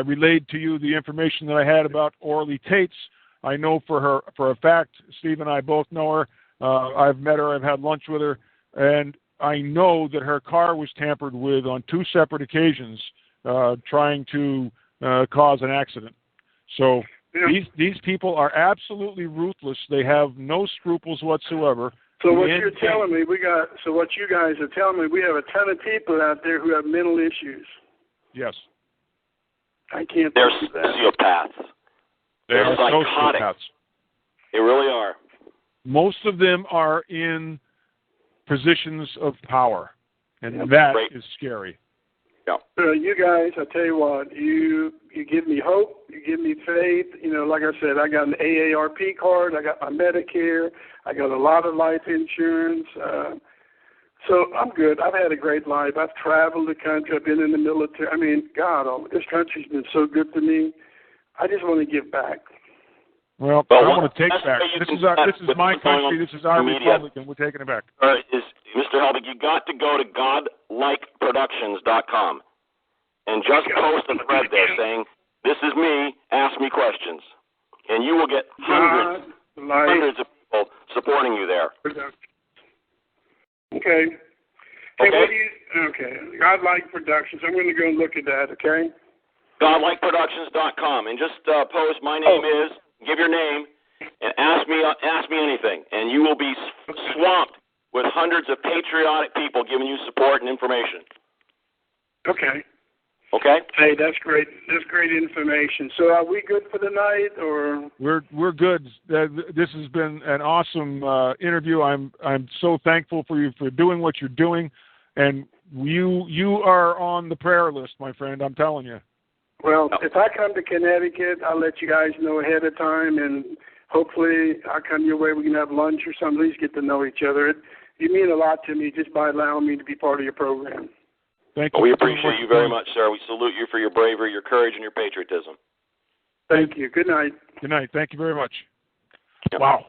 relayed to you the information that I had about Orly Tates. I know for a fact. Steve and I both know her. I've met her. I've had lunch with her, and I know that her car was tampered with on 2 separate occasions, trying to cause an accident. So Yeah. these people are absolutely ruthless. They have no scruples whatsoever. So what you're telling me, what you guys are telling me, we have a ton of people out there who have mental issues. Yes. I can't They're believe that. sociopaths. They They're are psychotic. sociopaths. They really are. Most of them are in positions of power, and Yeah, that great. is scary. Yeah. You guys, I tell you what, you give me hope, you give me faith. Like I said, I got an AARP card, I got my Medicare, I got a lot of life insurance. So I'm good. I've had a great life. I've traveled the country. I've been in the military. I mean, God, this country's been so good to me. I just want to give back. Well, I want to take back. This is my country. This is our republic, and we're taking it back. Is Mr. Helbig, you got to go to godlikeproductions.com and just post a thread there saying, "This is me. Ask me questions," and you will get hundreds of people supporting you there. Okay. Hey, Godlike Productions. I'm going to go and look at that. Okay. godlikeproductions.com and just post my name is, give your name, and ask me anything, and you will be swamped with hundreds of patriotic people giving you support and information. Okay. Okay. Hey, that's great. That's great information. So, are we good for the night, or we're good? This has been an awesome interview. I'm so thankful for you for doing what you're doing, and you are on the prayer list, my friend. I'm telling you. Well, if I come to Connecticut, I'll let you guys know ahead of time, and hopefully I'll come your way. We can have lunch or something, at least get to know each other. You mean a lot to me just by allowing me to be part of your program. Thank you. We appreciate you very much, sir. We salute you for your bravery, your courage, and your patriotism. Thank you. Good night. Good night. Thank you very much. Yep. Wow.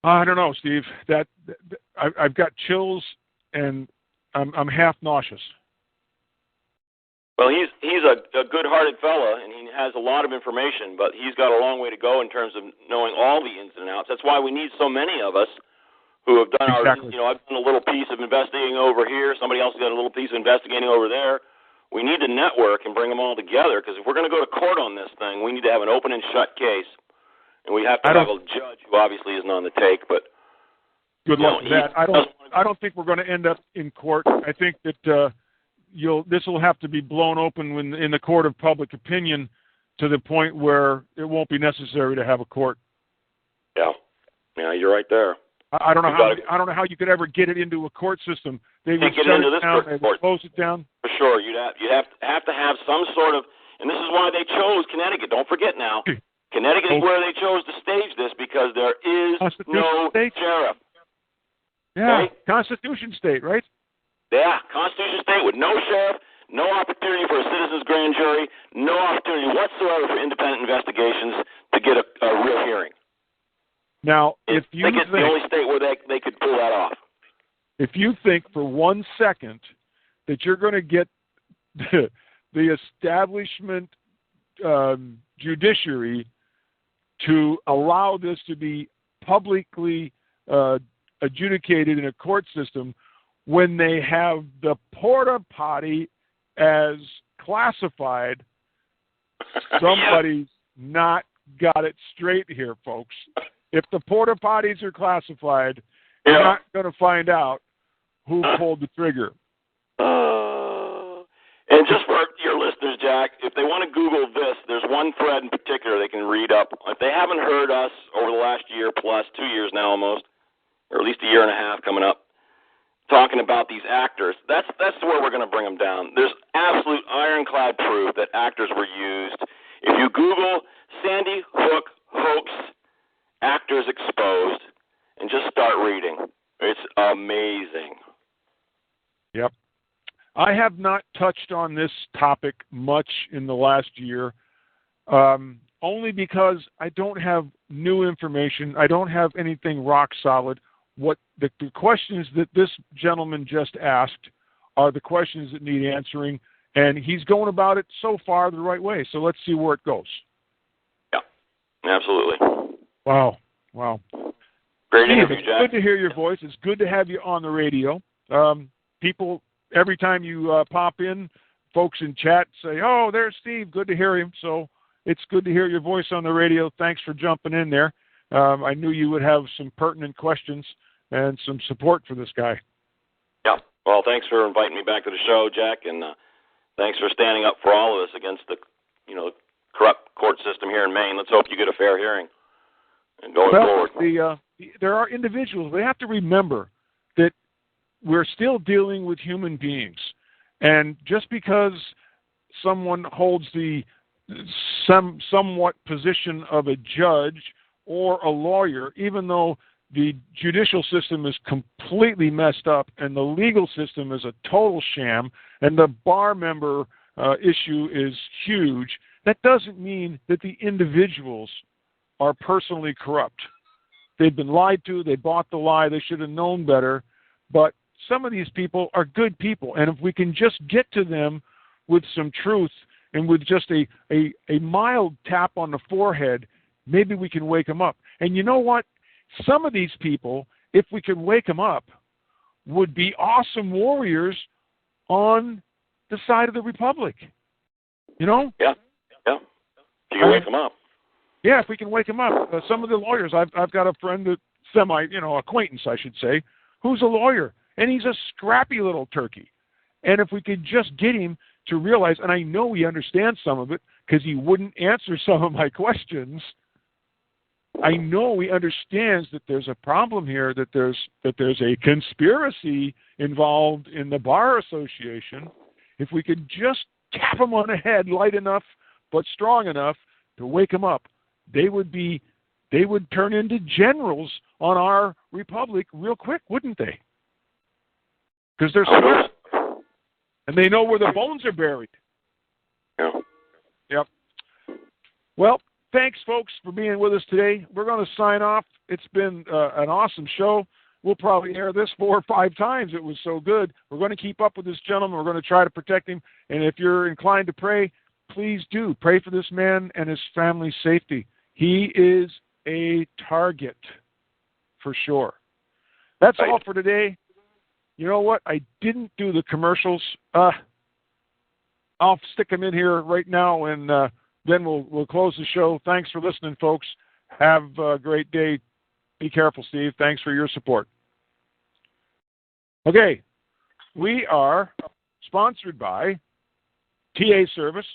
I don't know, Steve. I've got chills, and I'm half nauseous. Well, he's a good-hearted fella, and he has a lot of information, but he's got a long way to go in terms of knowing all the ins and outs. That's why we need so many of us who have done exactly. I've done a little piece of investigating over here. Somebody else has got a little piece of investigating over there. We need to network and bring them all together, because if we're going to go to court on this thing, we need to have an open and shut case, and we have to have a judge who obviously isn't on the take. But good luck with that. I don't think we're going to end up in court. I think that this will have to be blown open in the court of public opinion to the point where it won't be necessary to have a court. Yeah, you're right there. I don't know how you could ever get it into a court system. They would shut it down. They would close it down. For sure, you'd have to have some sort of, and this is why they chose Connecticut. Don't forget now, Connecticut is where they chose to stage this, because there is no sheriff. Yeah, okay? Constitution state, right? Yeah, Constitution state with no sheriff, no opportunity for a citizen's grand jury, no opportunity whatsoever for independent investigations to get a real hearing. Now, if you think it's the only state where they could pull that off. If you think for 1 second that you're going to get the establishment judiciary to allow this to be publicly adjudicated in a court system when they have the porta potty as classified, somebody's not got it straight here, folks. If the porta potties are classified, you're not going to find out who pulled the trigger. And just for your listeners, Jack, if they want to Google this, there's one thread in particular they can read up. If they haven't heard us over the last year plus, 2 years now almost, or at least a year and a half coming up, talking about these actors, that's where we're going to bring them down. There's absolute ironclad proof that actors were used. If you Google Sandy Hook hoax, actors exposed, and just start reading, it's amazing. Yep. I have not touched on this topic much in the last year, only because I don't have new information. I don't have anything rock solid. What the questions that this gentleman just asked are the questions that need answering, and he's going about it so far the right way. So let's see where it goes. Yeah, absolutely. Wow. Great Steve, interview, it's Jack. good to hear your voice. It's good to have you on the radio. People, every time you pop in folks in chat say, "Oh, there's Steve. Good to hear him." So it's good to hear your voice on the radio. Thanks for jumping in there. I knew you would have some pertinent questions and some support for this guy. Yeah. Well, thanks for inviting me back to the show, Jack, and thanks for standing up for all of us against the, corrupt court system here in Maine. Let's hope you get a fair hearing and going forward. There are individuals. We have to remember that we're still dealing with human beings, and just because someone holds the somewhat position of a judge or a lawyer, even though the judicial system is completely messed up and the legal system is a total sham and the bar member issue is huge, that doesn't mean that the individuals are personally corrupt. They've been lied to. They bought the lie. They should have known better. But some of these people are good people. And if we can just get to them with some truth and with just a mild tap on the forehead, maybe we can wake them up. And you know what? Some of these people, if we could wake them up, would be awesome warriors on the side of the Republic. Yeah. You can wake them up. Yeah, if we can wake them up. Some of the lawyers, I've got a friend that acquaintance, I should say, who's a lawyer, and he's a scrappy little turkey. And if we could just get him to realize, and I know he understands some of it because he wouldn't answer some of my questions. I know he understands that there's a problem here, that there's a conspiracy involved in the Bar Association. If we could just tap him on the head light enough but strong enough to wake him up, they would turn into generals on our republic real quick, wouldn't they? Because they're smart and they know where the bones are buried. Yeah. Yep. Well, thanks, folks, for being with us today. We're going to sign off. It's been an awesome show. We'll probably air this 4 or 5 times. It was so good. We're going to keep up with this gentleman. We're going to try to protect him. And if you're inclined to pray, please do. Pray for this man and his family's safety. He is a target for sure. That's all for today. You know what? I didn't do the commercials. I'll stick them in here right now, and then we'll close the show. Thanks for listening, folks. Have a great day. Be careful, Steve. Thanks for your support. Okay, we are sponsored by TA Service.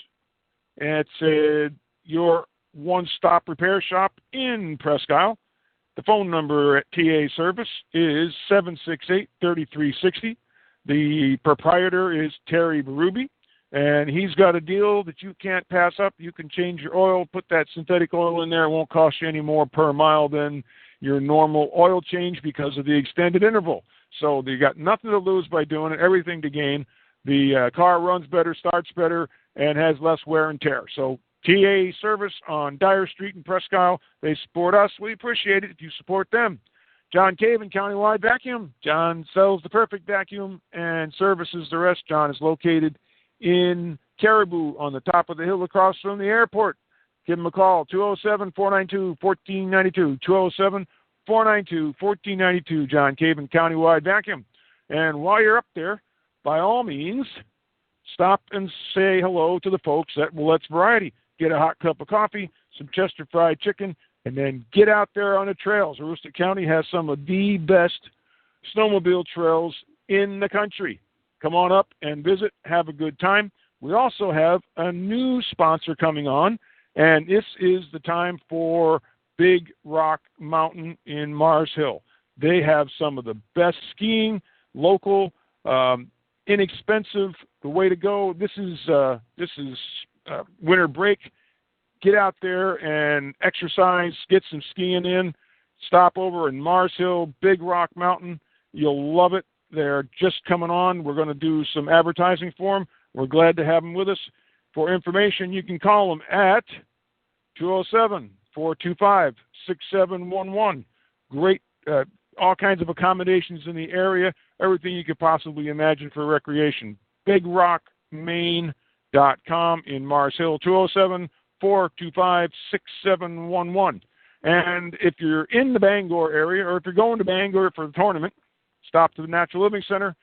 It's your one-stop repair shop in Presque Isle. The phone number at TA Service is 768-3360. The proprietor is Terry Berube, and he's got a deal that you can't pass up. You can change your oil, put that synthetic oil in there. It won't cost you any more per mile than your normal oil change because of the extended interval. So you got nothing to lose by doing it, everything to gain. The car runs better, starts better, and has less wear and tear. So TA Service on Dyer Street in Presque Isle. They support us. We appreciate it if you support them. John Caven, Countywide Vacuum. John sells the perfect vacuum and services the rest. John is located in Caribou on the top of the hill across from the airport. Give him a call, 207-492-1492, 207-492-1492, John Caven, Countywide Vacuum. And while you're up there, by all means, stop and say hello to the folks at Willette's Variety. Get a hot cup of coffee, some Chester fried chicken, and then get out there on the trails. Aroostook County has some of the best snowmobile trails in the country. Come on up and visit. Have a good time. We also have a new sponsor coming on, and this is the time for Big Rock Mountain in Mars Hill. They have some of the best skiing, local, inexpensive, the way to go. This is winter break. Get out there and exercise, get some skiing in. Stop over in Mars Hill, Big Rock Mountain. You'll love it. They're just coming on. We're going to do some advertising for them. We're glad to have them with us. For information, you can call them at 207-425-6711. Great, all kinds of accommodations in the area, everything you could possibly imagine for recreation. BigRockMaine.com in Mars Hill, 207-425-6711. And if you're in the Bangor area, or if you're going to Bangor for the tournament, stop to the Natural Living Center,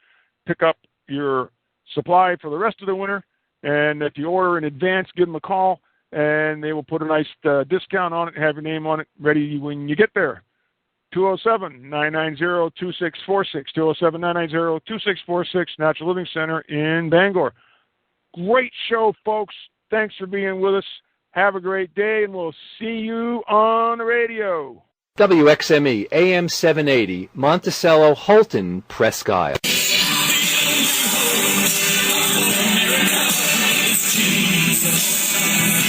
pick up your supply for the rest of the winter, And if you order in advance, give them a call, and they will put a nice discount on it and have your name on it ready when you get there. 207-990-2646, 207-990-2646, Natural Living Center in Bangor. Great show, folks. Thanks for being with us. Have a great day, and we'll see you on the radio. WXME AM 780, Monticello, Holton, Presque Isle. Jesus.